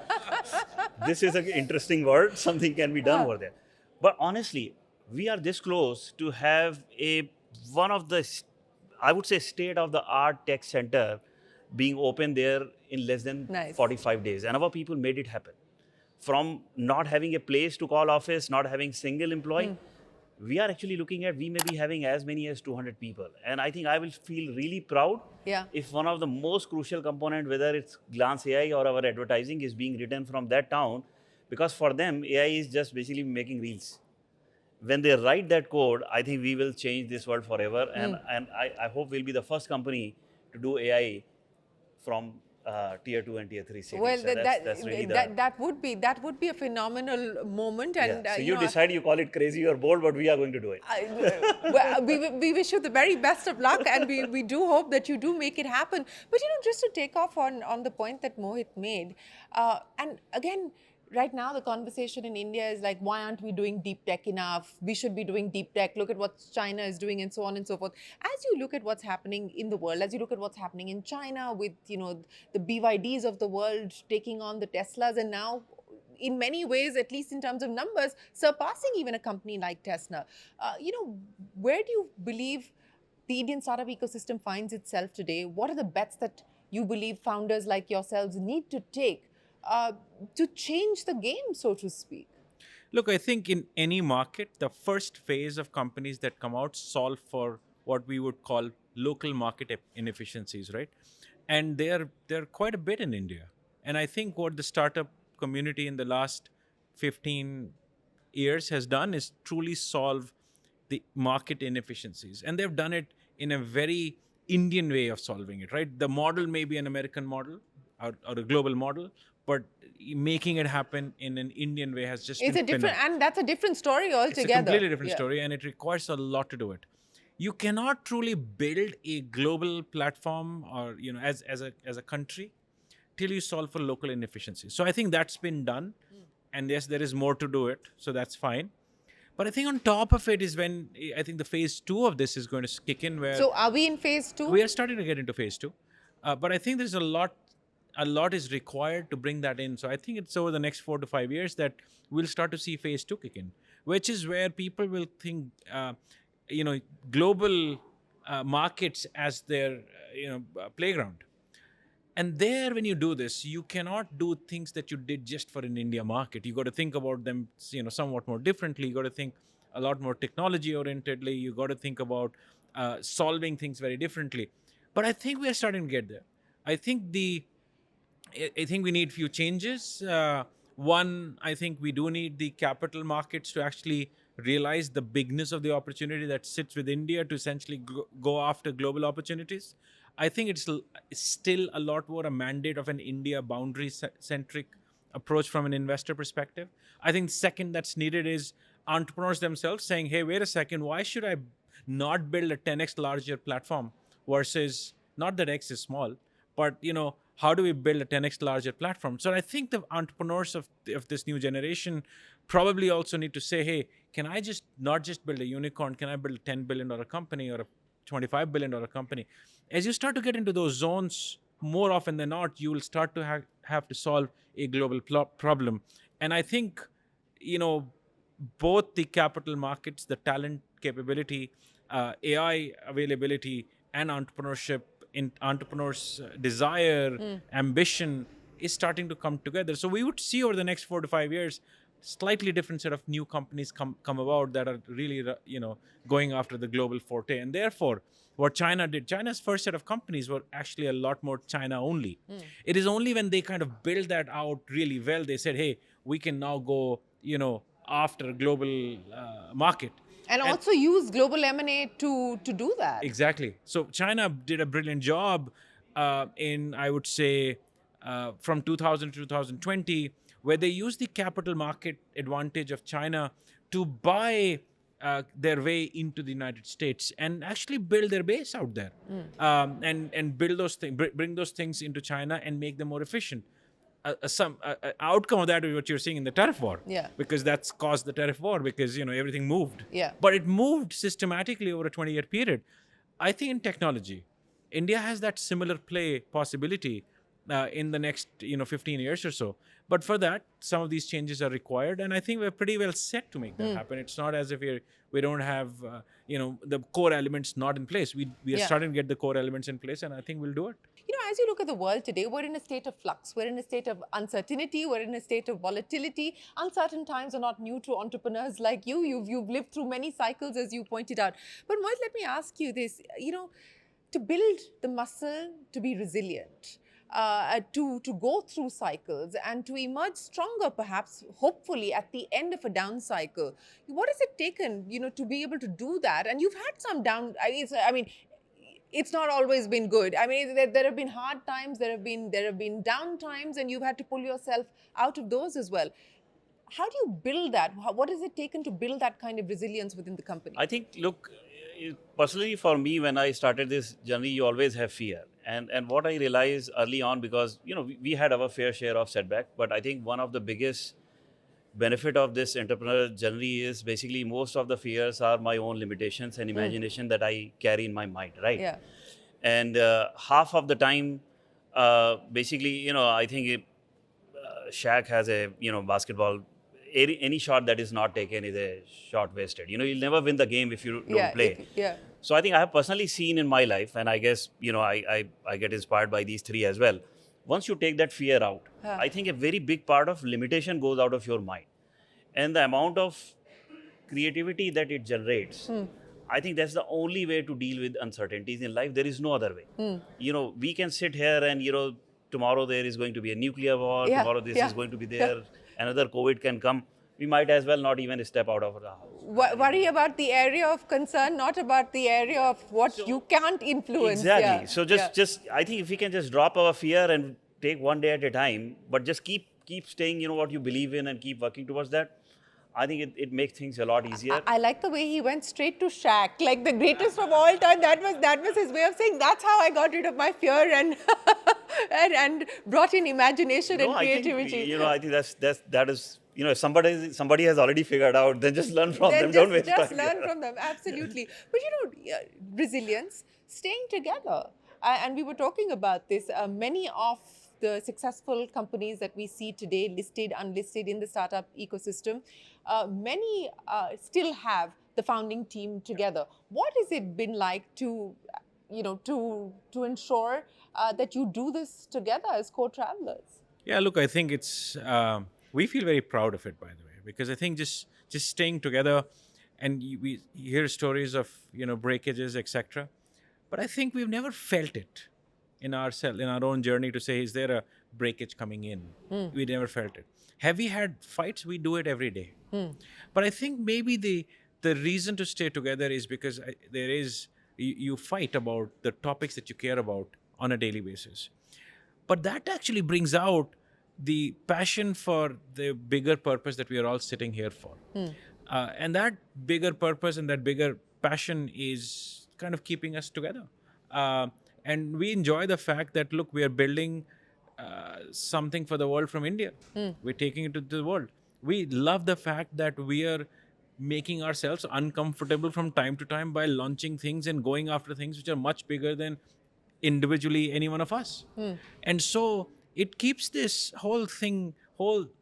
This is an interesting word. Something can be done over there. But honestly, we are this close to have one of the, I would say, state-of-the-art tech center being open there in less than 45 days. And our people made it happen. From not having a place to call office, not having single employee, we are actually looking at, we may be having as many as 200 people. And I think I will feel really proud if one of the most crucial component, whether it's Glance AI or our advertising, is being written from that town, because for them, AI is just basically making reels. When they write that code, I think we will change this world forever. And I hope we'll be the first company to do AI from tier 2 and tier 3 cities. Well, so that's really that would be a phenomenal moment. And so you decide, you call it crazy or bold, but we are going to do it. Well, we wish you the very best of luck, and we do hope that you do make it happen. But just to take off on the point that Mohit made, and again, right now the conversation in India is like, why aren't we doing deep tech enough? We should be doing deep tech. Look at what China is doing and so on and so forth. As you look at what's happening in the world, as you look at what's happening in China with, the BYDs of the world taking on the Teslas, and now in many ways, at least in terms of numbers, surpassing even a company like Tesla. Where do you believe the Indian startup ecosystem finds itself today? What are the bets that you believe founders like yourselves need to take to change the game, so to speak? Look, I think in any market, the first phase of companies that come out solve for what we would call local market inefficiencies, right? And they're quite a bit in India. And I think what the startup community in the last 15 years has done is truly solve the market inefficiencies. And they've done it in a very Indian way of solving it, right? The model may be an American model or a global model, but making it happen in an Indian way has just It's been a different, and that's a different story altogether. It's a completely different Yeah. story, and it requires a lot to do it. You cannot truly build a global platform or as a country till you solve for local inefficiencies. So I think that's been done, and yes, there is more to do it. So that's fine. But I think on top of it is when I think the phase 2 of this is going to kick in, where So are we in phase 2? we are starting to get into phase 2. But I think there's a lot is required to bring that in. So I think it's over the next 4 to 5 years that we'll start to see phase 2 kick in, which is where people will think, global markets as their, playground. And there, when you do this, you cannot do things that you did just for an India market. You got to think about them, somewhat more differently. You got to think a lot more technology orientedly. You got to think about solving things very differently. But I think we are starting to get there. I think we need few changes. One, I think we do need the capital markets to actually realize the bigness of the opportunity that sits with India to essentially go after global opportunities. I think it's still a lot more a mandate of an India boundary-centric approach from an investor perspective. I think second that's needed is entrepreneurs themselves saying, hey, wait a second, why should I not build a 10x larger platform versus, not that X is small, but, how do we build a 10x larger platform? So I think the entrepreneurs of this new generation probably also need to say, hey, can I not just build a unicorn? Can I build a $10 billion company or a $25 billion company? As you start to get into those zones, more often than not, you will start to have to solve a global problem. And I think, both the capital markets, the talent capability, AI availability, and entrepreneurship, entrepreneurs' desire, ambition is starting to come together. So we would see over the next 4 to 5 years, slightly different set of new companies come about that are really, going after the global forte. And therefore, what China did, China's first set of companies were actually a lot more China only. It is only when they kind of build that out really well, they said, hey, we can now go, after a global market. And also use global M&A to do that. Exactly. So China did a brilliant job in, I would say, from 2000 to 2020, where they used the capital market advantage of China to buy their way into the United States and actually build their base out there, and build those things, bring those things into China and make them more efficient. Some outcome of that is what you're seeing in the tariff war. Yeah. Because that's caused the tariff war because, everything moved. Yeah. But it moved systematically over a 20-year period. I think in technology, India has that similar play possibility in the next, 15 years or so. But for that, some of these changes are required, and I think we're pretty well set to make that happen. It's not as if we don't have, the core elements not in place. We are starting to get the core elements in place, and I think we'll do it. As you look at the world today, we're in a state of flux. We're in a state of uncertainty. We're in a state of volatility. Uncertain times are not new to entrepreneurs like you. You've lived through many cycles, as you pointed out. But Mohit, let me ask you this. To build the muscle to be resilient, to go through cycles and to emerge stronger, perhaps, hopefully, at the end of a down cycle. What has it taken, to be able to do that? And you've had some down. It's not always been good. There have been hard times, there have been down times, and you've had to pull yourself out of those as well. How do you build that? What has it taken to build that kind of resilience within the company? I think, look, personally for me, when I started this journey, you always have fear. And what I realized early on, because, we had our fair share of setback, but I think one of the biggest benefit of this entrepreneurial journey is basically most of the fears are my own limitations and imagination that I carry in my mind, right? Yeah. And half of the time, basically, I think Shaq has a, basketball, any shot that is not taken is a shot wasted. You'll never win the game if you don't play. Yeah. So I think I have personally seen in my life, and I guess, I get inspired by these three as well. Once you take that fear out, I think a very big part of limitation goes out of your mind. And the amount of creativity that it generates, I think that's the only way to deal with uncertainties in life. There is no other way. We can sit here and, tomorrow there is going to be a nuclear war, tomorrow this is going to be there, another COVID can come. We might as well not even step out of the house. Worry about the area of concern, not about the area of what you can't influence. Exactly. Yeah. So just I think if we can just drop our fear and take one day at a time, but just keep staying, what you believe in and keep working towards that, I think it makes things a lot easier. I like the way he went straight to Shaq, like the greatest of all time. That was his way of saying, that's how I got rid of my fear and and brought in imagination and creativity. I think that is, if somebody has already figured out, then just learn from them. Don't waste time. Just learn from them, absolutely. But resilience, staying together. And we were talking about this. Many of the successful companies that we see today, listed, unlisted in the startup ecosystem, many still have the founding team together. What has it been like to ensure that you do this together as co-travelers? Yeah, look, I think it's, we feel very proud of it, by the way, because I think just staying together, and we hear stories of, breakages, etc. But I think we've never felt it in our own journey to say, is there a breakage coming in? We never felt it. Have we had fights? We do it every day. But I think maybe the reason to stay together is because you fight about the topics that you care about on a daily basis. But that actually brings out the passion for the bigger purpose that we are all sitting here for. And that bigger purpose and that bigger passion is kind of keeping us together. And we enjoy the fact that, look, we are building something for the world from India. We're taking it to the world. We love the fact that we are making ourselves uncomfortable from time to time by launching things and going after things which are much bigger than individually any one of us. And so it keeps this whole thing,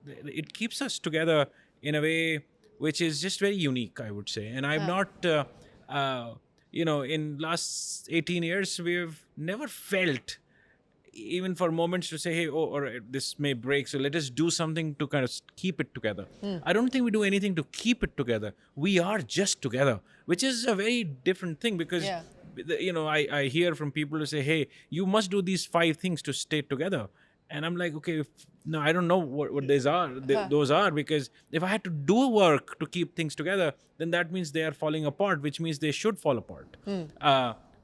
it keeps us together in a way which is just very unique, I would say. And I'm not, in last 18 years, we've never felt, even for moments, to say, hey, or this may break, so let us do something to kind of keep it together. I don't think we do anything to keep it together. We are just together, which is a very different thing because, I hear from people who say, hey, you must do these 5 things to stay together. And I'm like, okay, no, I don't know what those are, because if I had to do work to keep things together, then that means they are falling apart, which means they should fall apart.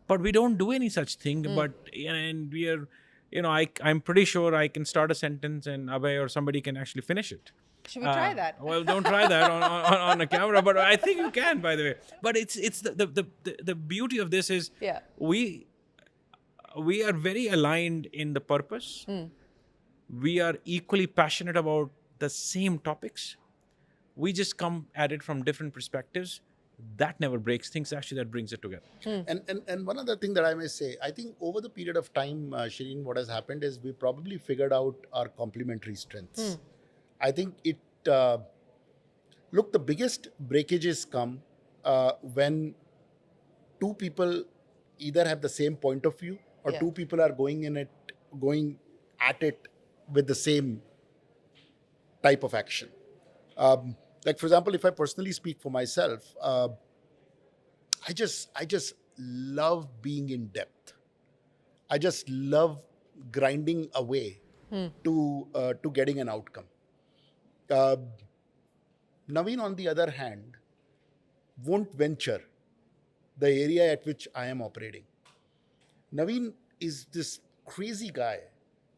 But we don't do any such thing. And we are, I'm pretty sure I can start a sentence and Abhay or somebody can actually finish it. Should we try that? Well, don't try that on a camera, but I think you can, by the way. But it's the beauty of this is we are very aligned in the purpose. We are equally passionate about the same topics. We just come at it from different perspectives. That never breaks things. Actually, that brings it together. And one other thing that I may say, I think over the period of time, Shereen, what has happened is we probably figured out our complementary strengths. I think the biggest breakages come when 2 people either have the same point of view or 2 people are going at it with the same type of action. Like, for example, if I personally speak for myself, I just love being in depth. I just love grinding away to getting an outcome. Naveen, on the other hand, won't venture the area at which I am operating. Naveen is this crazy guy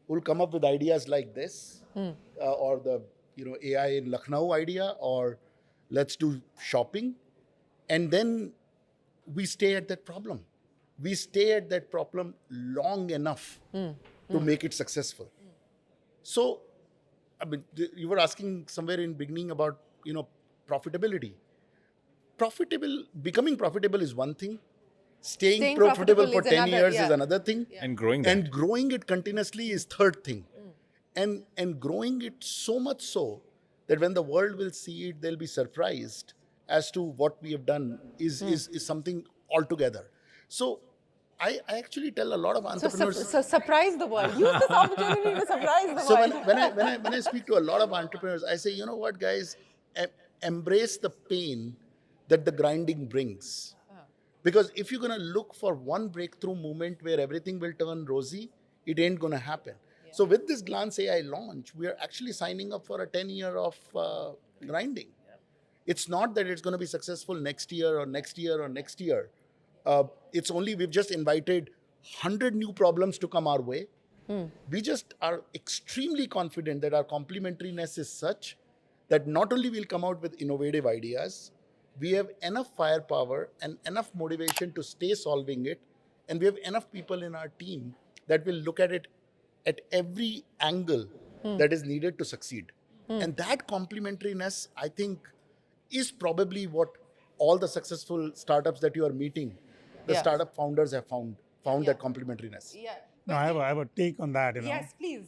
who will come up with ideas like this, or the AI in Lucknow idea, or let's do shopping, and then we stay at that problem. We stay at that problem long enough to make it successful. So I mean, you were asking somewhere in beginning about, profitability. Becoming profitable is one thing. Staying profitable for is 10 another, years yeah. is another thing. And growing that. And growing it continuously is third thing. And growing it so much so that when the world will see it, they'll be surprised as to what we have done is something altogether. So I actually tell a lot of entrepreneurs. So surprise the world. Use this opportunity to surprise the So world. when I speak to a lot of entrepreneurs, I say, you know what, guys, embrace the pain that the grinding brings. Because if you're going to look for one breakthrough moment where everything will turn rosy, it ain't going to happen. Yeah. So with this Glance AI launch, we are actually signing up for a 10-year of grinding. Yeah. It's not that it's going to be successful next year or next year or next year. It's only we've just invited 100 new problems to come our way. We just are extremely confident that our complementariness is such that not only we'll come out with innovative ideas, we have enough firepower and enough motivation to stay solving it. And we have enough people in our team that will look at it at every angle that is needed to succeed. And that complementariness, I think, is probably what all the successful startups that you are meeting, the startup founders have found that complementariness. Yeah. No, I have a take on that. Yes, please.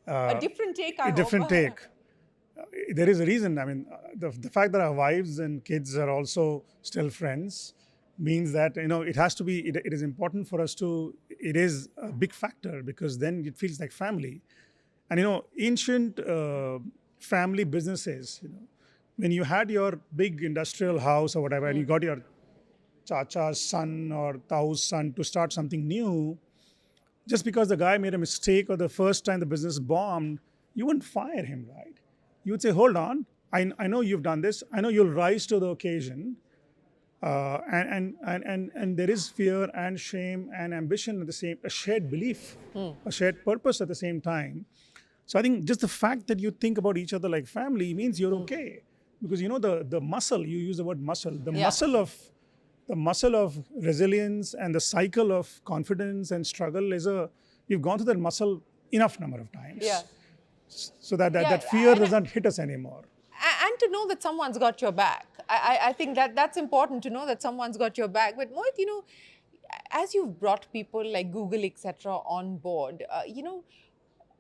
A different take, I hope. A different take. There is a reason. I mean, the fact that our wives and kids are also still friends means that, it has to be, it is important for us to, it is a big factor because then it feels like family. And, ancient family businesses, when you had your big industrial house or whatever, and you got your chacha's son or tau's son to start something new, just because the guy made a mistake or the first time the business bombed, you wouldn't fire him, right? You would say, hold on, I know you've done this. I know you'll rise to the occasion. And there is fear and shame and ambition at the same, a shared belief, a shared purpose at the same time. So I think just the fact that you think about each other like family means you're okay. Because the muscle, you use the word muscle, the muscle of resilience and the cycle of confidence and struggle you've gone through that muscle enough number of times. Yeah. So that fear does not hit us anymore. And to know that someone's got your back. I think that's important to know that someone's got your back. But Mohit, as you've brought people like Google, etc., on board,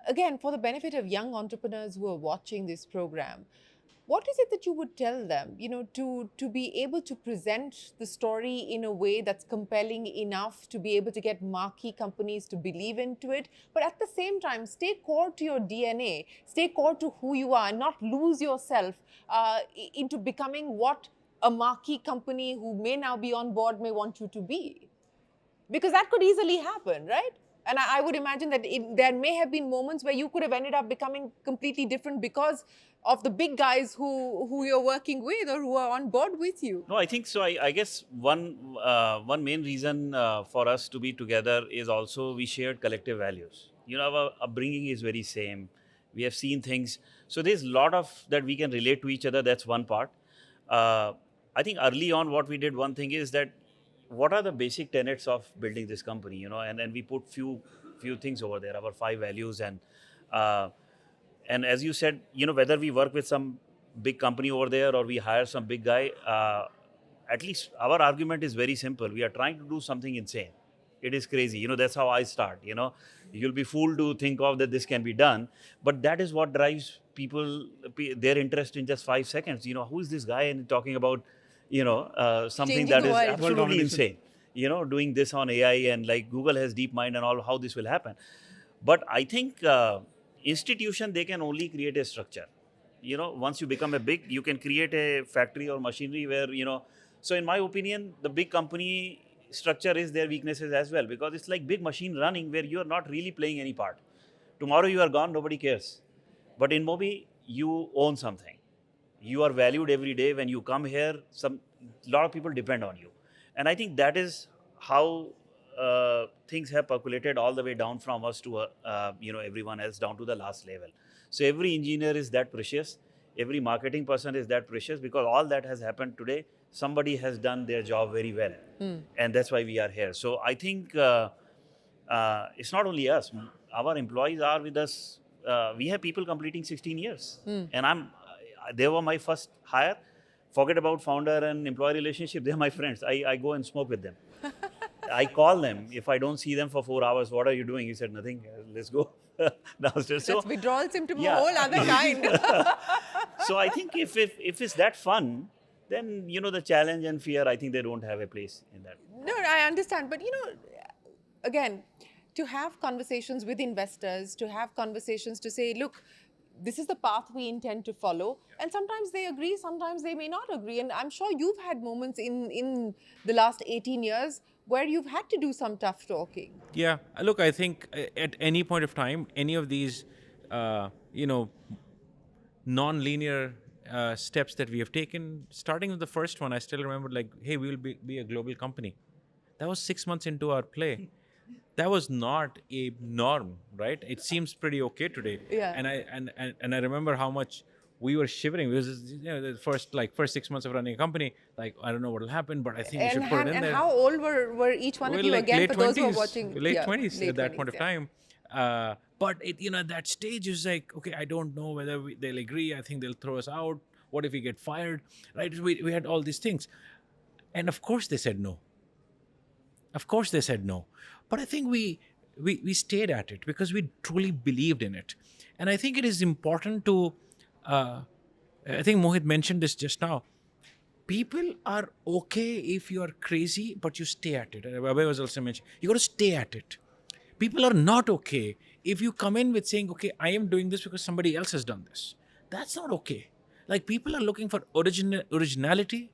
again, for the benefit of young entrepreneurs who are watching this program, what is it that you would tell them, to be able to present the story in a way that's compelling enough to be able to get marquee companies to believe into it, but at the same time, stay core to your DNA, stay core to who you are, and not lose yourself into becoming what a marquee company who may now be on board may want you to be? Because that could easily happen, right? And I would imagine that there may have been moments where you could have ended up becoming completely different because of the big guys who you're working with or who are on board with you. No, I think so. I guess one main reason for us to be together is also we shared collective values. Our upbringing is very same. We have seen things. So there's a lot of that we can relate to each other. That's one part. I think early on what we did, one thing is that what are the basic tenets of building this company, and we put few things over there, our 5 values. And as you said, whether we work with some big company over there or we hire some big guy, at least our argument is very simple. We are trying to do something insane. It is crazy. That's how I start. You'll be fooled to think of that this can be done. But that is what drives people, their interest in just 5 seconds. Who is this guy and talking about, something Changing that the is world. absolutely insane. Doing this on AI and like Google has DeepMind and all, how this will happen. But I think institution, they can only create a structure. Once you become a big, you can create a factory or machinery where, so in my opinion, the big company structure is their weaknesses as well, because it's like big machine running where you're not really playing any part. Tomorrow you are gone, nobody cares. But in InMobi, you own something. You are valued every day. When you come here, a lot of people depend on you. And I think that is how things have percolated all the way down from us to everyone else down to the last level. So every engineer is that precious. Every marketing person is that precious, because all that has happened today, somebody has done their job very well. And that's why we are here. So I think it's not only us. Our employees are with us we have people completing 16 years. And they were my first hire. Forget about founder and employee relationship. They're my friends. I go and smoke with them. I call them. If I don't see them for 4 hours, what are you doing? He said, nothing. Let's go downstairs. That's withdrawal symptom of a yeah. whole other kind. So I think if it's that fun, then, the challenge and fear, I think they don't have a place in that. No, I understand. But, again, to have conversations with investors, to have conversations to say, look, this is the path we intend to follow. And sometimes they agree, sometimes they may not agree. And I'm sure you've had moments in the last 18 years where you've had to do some tough talking. Yeah, look, I think at any point of time, any of these, non-linear steps that we have taken, starting with the first one, I still remember like, hey, we will be a global company. That was 6 months into our play. That was not a norm, right? It seems pretty okay today. Yeah. And I remember how much we were shivering. It was, the first 6 months of running a company. Like, I don't know what will happen, but I think we should put it in there. And how old were each one of you like again? late For those 20s, who are watching, late 20s at that 20s, point of time. But at that stage is like, okay, I don't know whether they'll agree. I think they'll throw us out. What if we get fired? Right? We had all these things, and of course they said no. Of course they said no. But I think we stayed at it because we truly believed in it. And I think it is important to, I think Mohit mentioned this just now. People are okay if you are crazy, but you stay at it. Abhay was also mentioned, you got to stay at it. People are not okay if you come in with saying, okay, I am doing this because somebody else has done this. That's not okay. Like, people are looking for originality,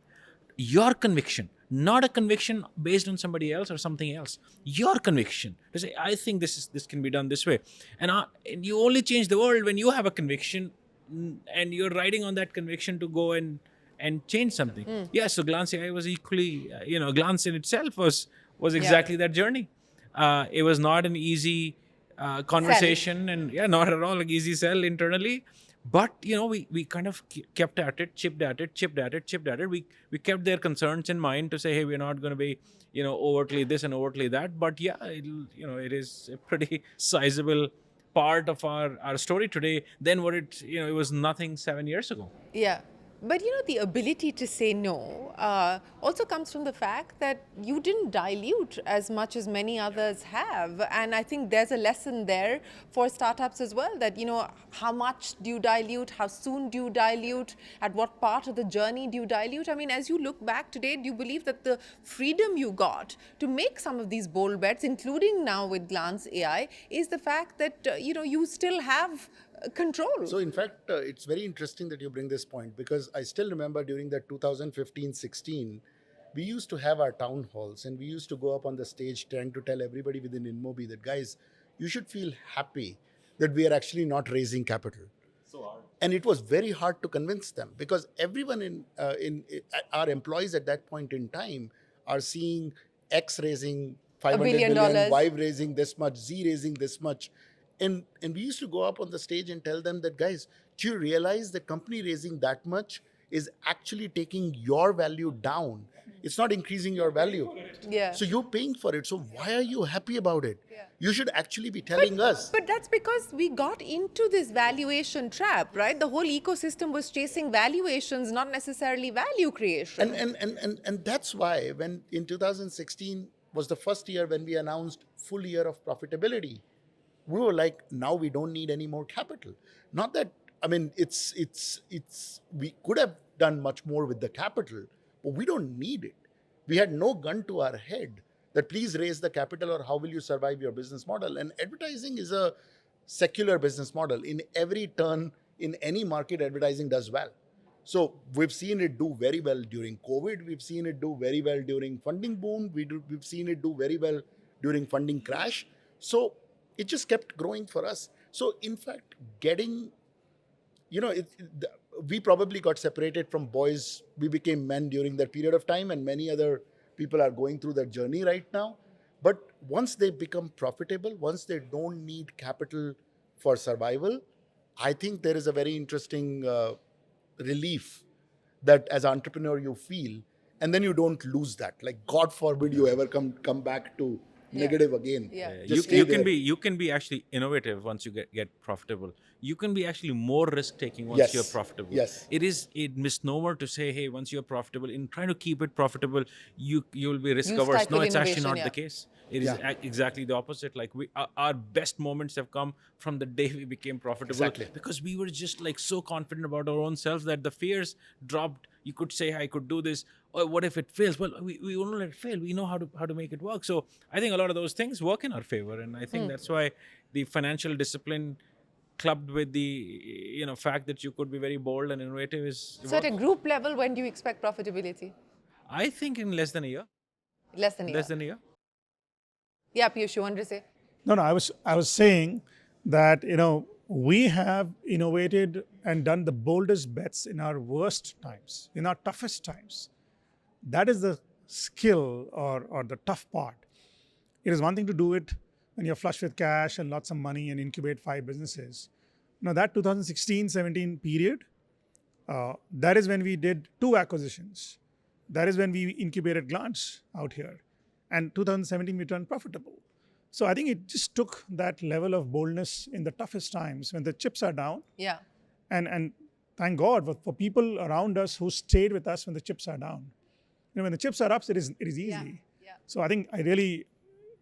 your conviction. Not a conviction based on somebody else or something else. Your conviction to say, I think this can be done this way, and you only change the world when you have a conviction, and you're riding on that conviction to go and change something. Yeah. So Glance AI was equally, Glance in itself was exactly that journey. It was not an easy conversation, and not at all an easy sell internally. But, we kind of kept at it, chipped at it. We kept their concerns in mind to say, hey, we're not going to be, overtly this and overtly that. But it is a pretty sizable part of our story today than what it was nothing 7 years ago. Yeah. But, the ability to say no also comes from the fact that you didn't dilute as much as many others have. And I think there's a lesson there for startups as well that, how much do you dilute? How soon do you dilute? At what part of the journey do you dilute? I mean, as you look back today, do you believe that the freedom you got to make some of these bold bets, including now with Glance AI, is the fact that, you still have control? So in fact, it's very interesting that you bring this point, because I still remember during that 2015-16, we used to have our town halls and we used to go up on the stage trying to tell everybody within InMobi that, guys, you should feel happy that we are actually not raising capital. So hard. And it was very hard to convince them, because everyone in our employees at that point in time are seeing X raising $500 million, Y raising this much, Z raising this much. And we used to go up on the stage and tell them that, guys, do you realize the company raising that much is actually taking your value down? It's not increasing your value. Yeah. So you're paying for it. So why are you happy about it? Yeah. You should actually be telling us. But that's because we got into this valuation trap, right? The whole ecosystem was chasing valuations, not necessarily value creation. And that's why when in 2016 was the first year when we announced full year of profitability, we were like, now we don't need any more capital. Not that, I mean, we could have done much more with the capital, but we don't need it. We had no gun to our head that please raise the capital or how will you survive your business model. And advertising is a secular business model. In every turn, in any market, advertising does well. So we've seen it do very well during COVID. We've seen it do very well during funding boom. We've seen it do very well during funding crash. So it just kept growing for us. So in fact, we probably got separated from boys. We became men during that period of time, and many other people are going through that journey right now. But once they become profitable, once they don't need capital for survival, I think there is a very interesting relief that as an entrepreneur you feel, and then you don't lose that. Like, God forbid you ever come back to negative again. Yeah. Just you stay can there. you can be actually innovative once you get profitable. You can be actually more risk taking once you're Yes. profitable. Yes. It is a misnomer to say, hey, once you're profitable, in trying to keep it profitable, you will be risk You averse. stifle No, it's actually innovation, not yeah. the case. It is exactly the opposite. Like our best moments have come from the day we became profitable, Exactly. because we were just like so confident about our own selves that the fears dropped. You could say, I could do this. Or what if it fails? Well, we won't let it fail. We know how to make it work. So I think a lot of those things work in our favor, and I think that's why the financial discipline clubbed with the fact that you could be very bold and innovative is. So at a group level, when do you expect profitability? I think in less than a year. Less than a year. Less than a year. Yeah, Piyush, you wanted to say? No, I was saying that we have innovated and done the boldest bets in our worst times, in our toughest times. That is the skill or the tough part. It is one thing to do it when you're flush with cash and lots of money and incubate 5 businesses. Now that 2016-17 period, that is when we did 2 acquisitions. That is when we incubated Glance out here. And 2017 we turned profitable. So I think it just took that level of boldness in the toughest times when the chips are down. Yeah. And thank God for people around us who stayed with us when the chips are down. When the chips are up, it is easy. Yeah. So I think I really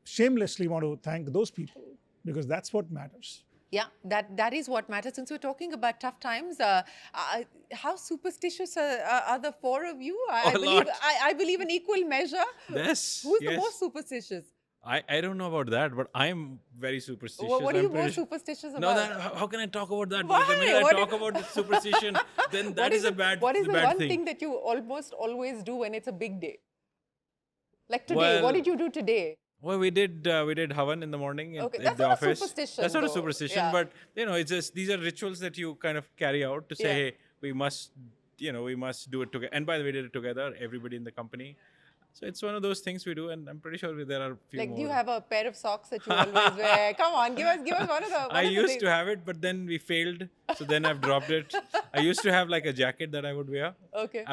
shamelessly want to thank those people, because that's what matters. Yeah, that is what matters. Since we're talking about tough times, how superstitious are the 4 of you? I believe in equal measure. Yes. Who's the most superstitious? I don't know about that, but I'm very superstitious. What are you I'm pretty most superstitious about? No, how can I talk about that? Why? Because the minute I talk about the superstition, then that is a bad What is the bad one thing. thing that you almost always do when it's a big day? Like today, Well, what did you do today? Well, we did Havan in the morning Okay, at that's the not a office. superstition, That's not a though. superstition, Yeah. but it's just these are rituals that you kind of carry out to say, Yeah. hey, we must do it together. And by the way, we did it together, everybody in the company. So it's one of those things we do, and I'm pretty sure there are a few Like, more. do you have a pair of socks that you always wear? Come on, give us one of the. I used to have it, but then we failed, so then I've dropped it. I used to have like a jacket that I would wear. Okay.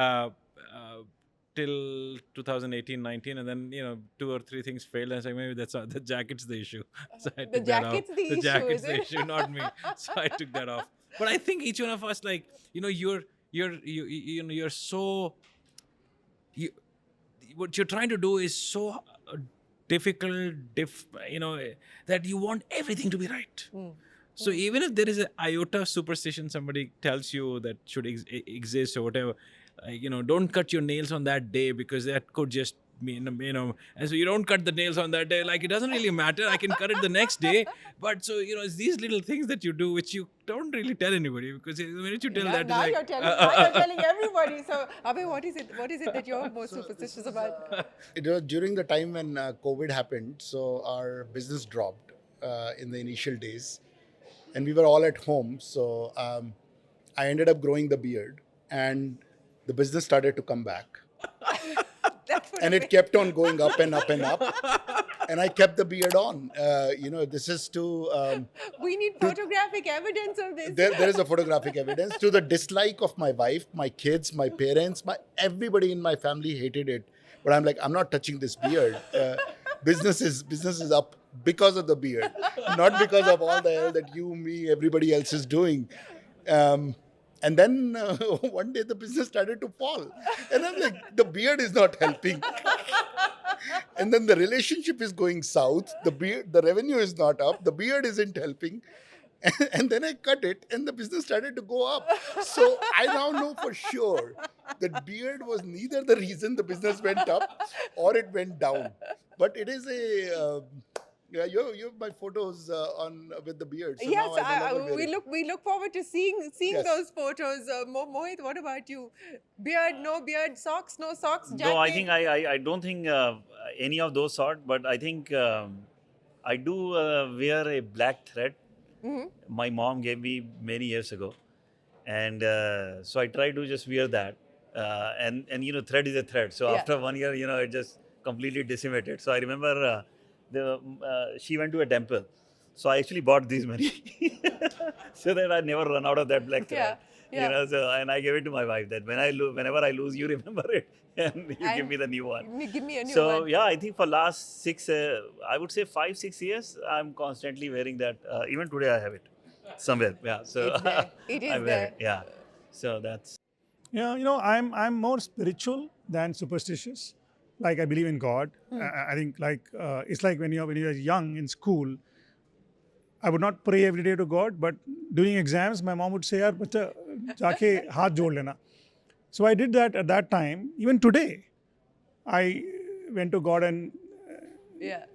Till 2018-19, and then 2 or 3 things failed. And I was like, maybe that's not, the jacket's the issue. So I took that off. jacket's the issue, jacket's is the it? issue, not me. So I took that off. But I think each one of us, like, you're so what you're trying to do is so difficult, that you want everything to be right. So even if there is an iota of superstition somebody tells you that should exist or whatever, don't cut your nails on that day, because that could just mean, and so you don't cut the nails on that day. Like, it doesn't really matter. I can cut it the next day. But so, it's these little things that you do which you don't really tell anybody, because the minute you tell that, Now it's you're like, telling everybody. So, Abhay, what is it that you're most superstitious about? It was during the time when COVID happened, so our business dropped in the initial days, and we were all at home. So I ended up growing the beard, and the business started to come back. And it kept on going up and up and up. And I kept the beard on. This is to... We need photographic evidence of this. there is a photographic evidence to the dislike of my wife, my kids, my parents, everybody in my family hated it. But I'm like, I'm not touching this beard. Business is up because of the beard, not because of all the hell that you, me, everybody else is doing. And then one day the business started to fall. And I'm like, the beard is not helping. And then the relationship is going south. The revenue is not up. The beard isn't helping. And then I cut it and the business started to go up. So I now know for sure that beard was neither the reason the business went up or it went down. But it is a... you have my photos on with the beard. So Yes, now I no longer wear it. we look forward to seeing Yes. those photos. Mohit, what about you? Beard, no beard, socks, no socks, jacket? No, I think I don't think any of those sort, but I think I do wear a black thread. My mom gave me many years ago, and so I try to just wear that. And thread is a thread. So Yeah. after 1 year, it just completely decimated. So I remember she went to a temple. So I actually bought these many so that I never run out of that black thread. Yeah. So, and I gave it to my wife that whenever I lose, you remember it and you give me the new one. Give me a new So one. yeah, I think for last I would say 5-6 years, I'm constantly wearing that. Even today, I have it somewhere. Yeah, so It's there. It is I wear there. it. Yeah, so that's. Yeah, I'm more spiritual than superstitious. Like I believe in God. I think it's like when you're young in school. I would not pray every day to God, but during exams, my mom would say, "Yaar, bacha, jaake haath jod lena." So I did that at that time. Even today, I went to God and Yeah.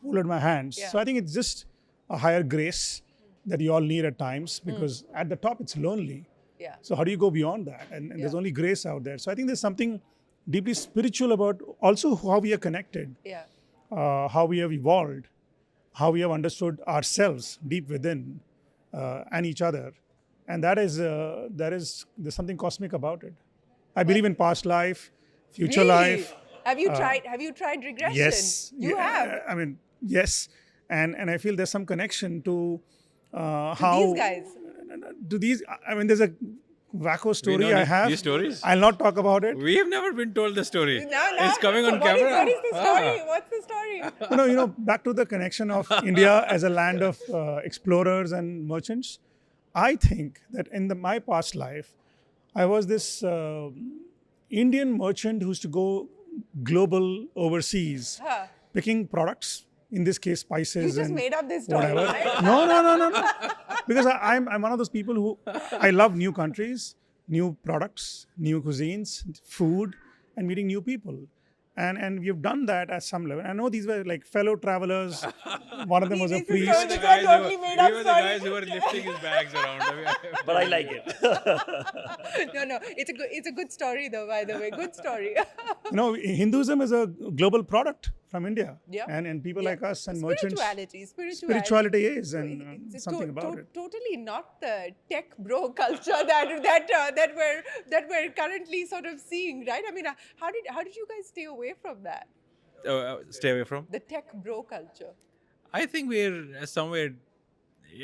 holded my hands. Yeah. So I think it's just a higher grace that you all need at times, because at the top it's lonely. Yeah. So how do you go beyond that? And there's Yeah. only grace out there. So I think there's something deeply spiritual about also how we are connected, Yeah. how we have evolved, how we have understood ourselves deep within and each other. And there's something cosmic about it. I believe in past life, future Really? life. Have you tried? Have you tried regression? Yes. You have. I mean, yes. And I feel there's some connection to how These guys. to these. I mean, there's a wacko story know I have. these stories? I'll not talk about it. We have never been told the story. No. It's coming on What is- camera. what is the story? What's the story? Back to the connection of India as a land of explorers and merchants. I think that in my past life, I was this Indian merchant who used to go global overseas, Huh. picking products. In this case, spices. You just and made up this story, whatever. right? No. Because I'm one of those people who I love new countries, new products, new cuisines, food, and meeting new people. And we've done that at some level. I know these were like fellow travelers. One of them was a This is priest. so- totally made up we were the story. guys who were lifting his bags around. But I like it. No. It's a good story though. By the way, good story. Hinduism is a global product from India. Yeah. And people Yeah. like us and merchants. Spirituality is, and It's something about it. Totally not the tech bro culture that we're currently sort of seeing, right? I mean, how did you guys stay away from that? Stay away from. The tech bro culture. I think we're somewhere,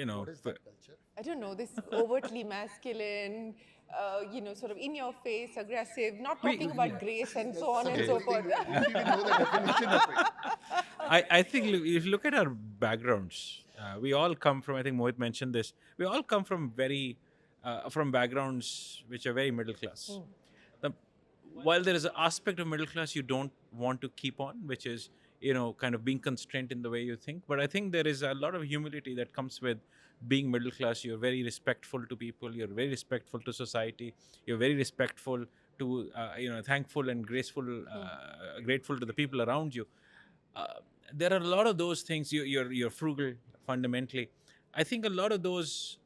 What is that culture? I don't know, this overtly masculine, sort of in your face, aggressive, not talking about grace and so on and so forth. You don't even know the definition of it. I think if you look at our backgrounds, we all come from, I think Mohit mentioned this, we all come from from backgrounds which are very middle class. While there is an aspect of middle class you don't want to keep on, which is, kind of being constrained in the way you think. But I think there is a lot of humility that comes with being middle class. You're very respectful to people. You're very respectful to society. You're very respectful to, thankful and grateful to the people around you. There are a lot of those things. You're frugal fundamentally. I think a lot of those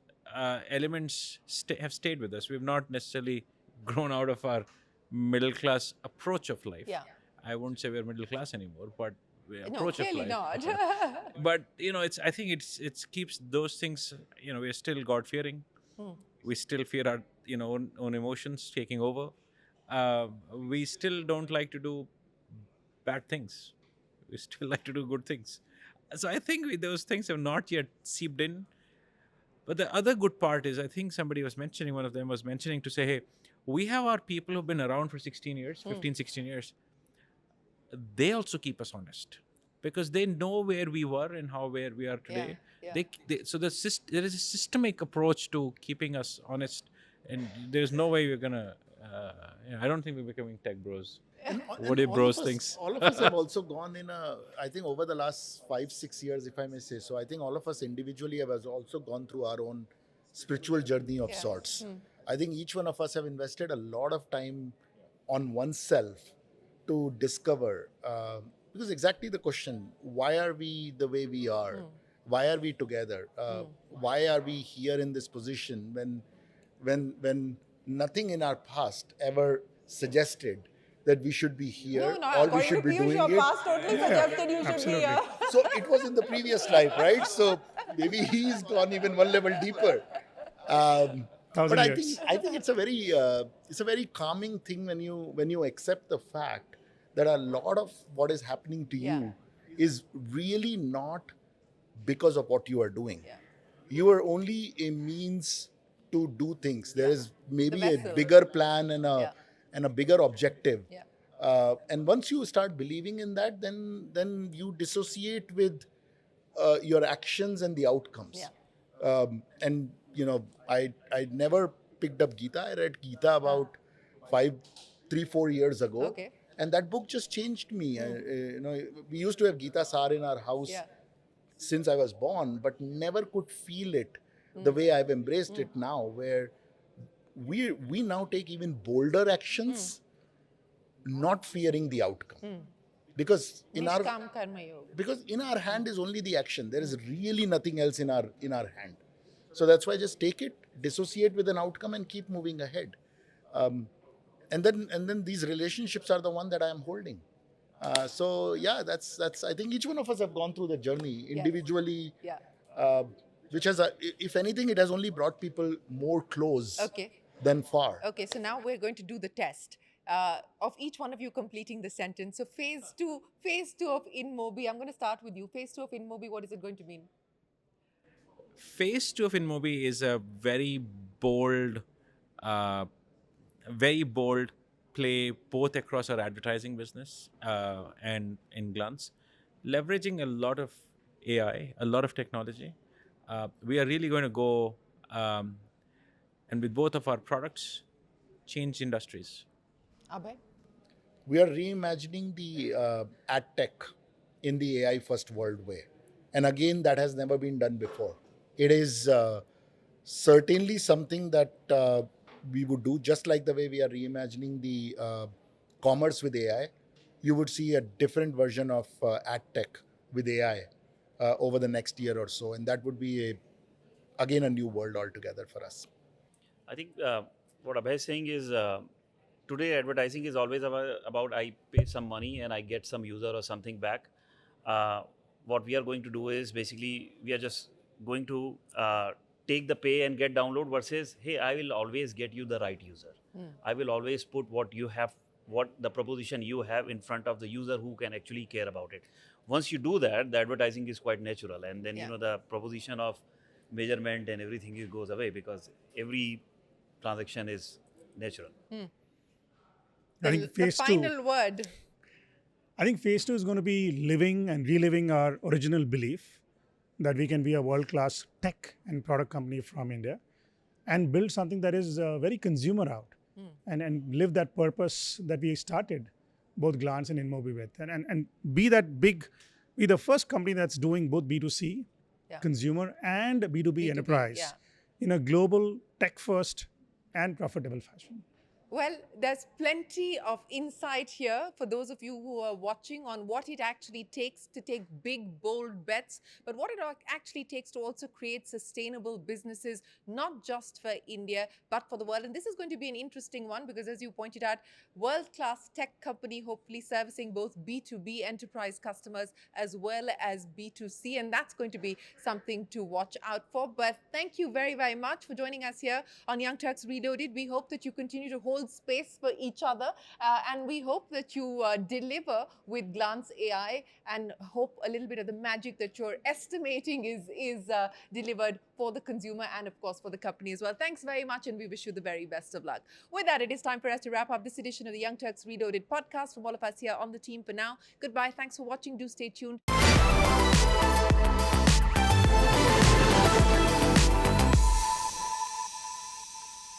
elements have stayed with us. We've not necessarily grown out of our middle class approach of life. Yeah. I won't say we're middle class anymore, but No, approach of clearly life. not. But I think it keeps those things. We're still God fearing. We still fear our own emotions taking over. We still don't like to do bad things. We still like to do good things. So I think those things have not yet seeped in. But the other good part is, I think somebody was mentioning, one of them was mentioning to say, hey, we have our people who've been around for 16 years, 15, 16 years. They also keep us honest because they know where we were and where we are today. Yeah. So there is a systemic approach to keeping us honest, and there's no way we're gonna. I don't think we're becoming tech bros. What do bros thinks? All of us have also gone I think over the last 5-6 years, if I may say so, I think all of us individually have also gone through our own spiritual journey of sorts. I think each one of us have invested a lot of time on oneself to discover, because exactly the question, why are we the way we are? Why are we together? Why are we here in this position when nothing in our past ever suggested that we should be here or we should be doing your it? past totally suggested you should be here. So it was in the previous life, right? So maybe he's gone even one level deeper. But I think it's a very calming thing when you accept the fact that a lot of what is happening to you is really not because of what you are doing. You are only a means to do things. There is maybe The a vessel. bigger plan and Yeah. a bigger objective. Yeah. And once you start believing in that, then you dissociate with your actions and the outcomes. Yeah. And I never picked up Gita. I read Gita about 3-4 years ago. Okay. And that book just changed me. We used to have Gita Sar in our house Yeah. since I was born, but never could feel it the way I've embraced it now, where we now take even bolder actions, not fearing the outcome. Because in our Nishkam karma yoga. because in our hand is only the action. There is really nothing else in our hand. So that's why just take it, dissociate with an outcome, and keep moving ahead. And then these relationships are the one that I am holding. So yeah, that's I think each one of us have gone through the journey individually. Yeah. Which has, if anything, it has only brought people more close Okay. than far. Okay, so now we're going to do the test of each one of you completing the sentence. So phase two of InMobi. I'm going to start with you. Phase 2 of InMobi, what is it going to mean? Phase 2 of InMobi is a very bold play both across our advertising business and in Glance, leveraging a lot of AI, a lot of technology. We are really going to go and with both of our products, change industries. Abhay? We are reimagining the ad tech in the AI first world way. And again, that has never been done before. It is certainly something that we would do, just like the way we are reimagining the commerce with AI. You would see a different version of ad tech with AI over the next year or so. And that would be, again, a new world altogether for us. I think what Abhay is saying is today advertising is always about I pay some money and I get some user or something back. What we are going to do is basically we are just going to take the pay and get download versus, hey, I will always get you the right user. I will always put what you have, what the proposition you have in front of the user who can actually care about it. Once you do that, the advertising is quite natural. And then, the proposition of measurement and everything goes away because every transaction is natural. I think phase the 2. final word. I think phase 2 is going to be living and reliving our original belief that we can be a world-class tech and product company from India and build something that is very consumer out and live that purpose that we started both Glance and InMobi with and be that big, be the first company that's doing both B2C, consumer and B2B enterprise in a global tech-first and profitable fashion. Well, there's plenty of insight here for those of you who are watching on what it actually takes to take big, bold bets, but what it actually takes to also create sustainable businesses, not just for India, but for the world. And this is going to be an interesting one because, as you pointed out, world-class tech company, hopefully servicing both B2B enterprise customers as well as B2C. And that's going to be something to watch out for. But thank you very, very much for joining us here on Young Turks Reloaded. We hope that you continue to hold space for each other and we hope that you deliver with Glance AI and hope a little bit of the magic that you're estimating is delivered for the consumer and of course for the company as well. Thanks very much and we wish you the very best of luck. With that, it is time for us to wrap up this edition of the Young Turks Reloaded podcast. From all of us here on the team for now, goodbye. Thanks for watching. Do stay tuned.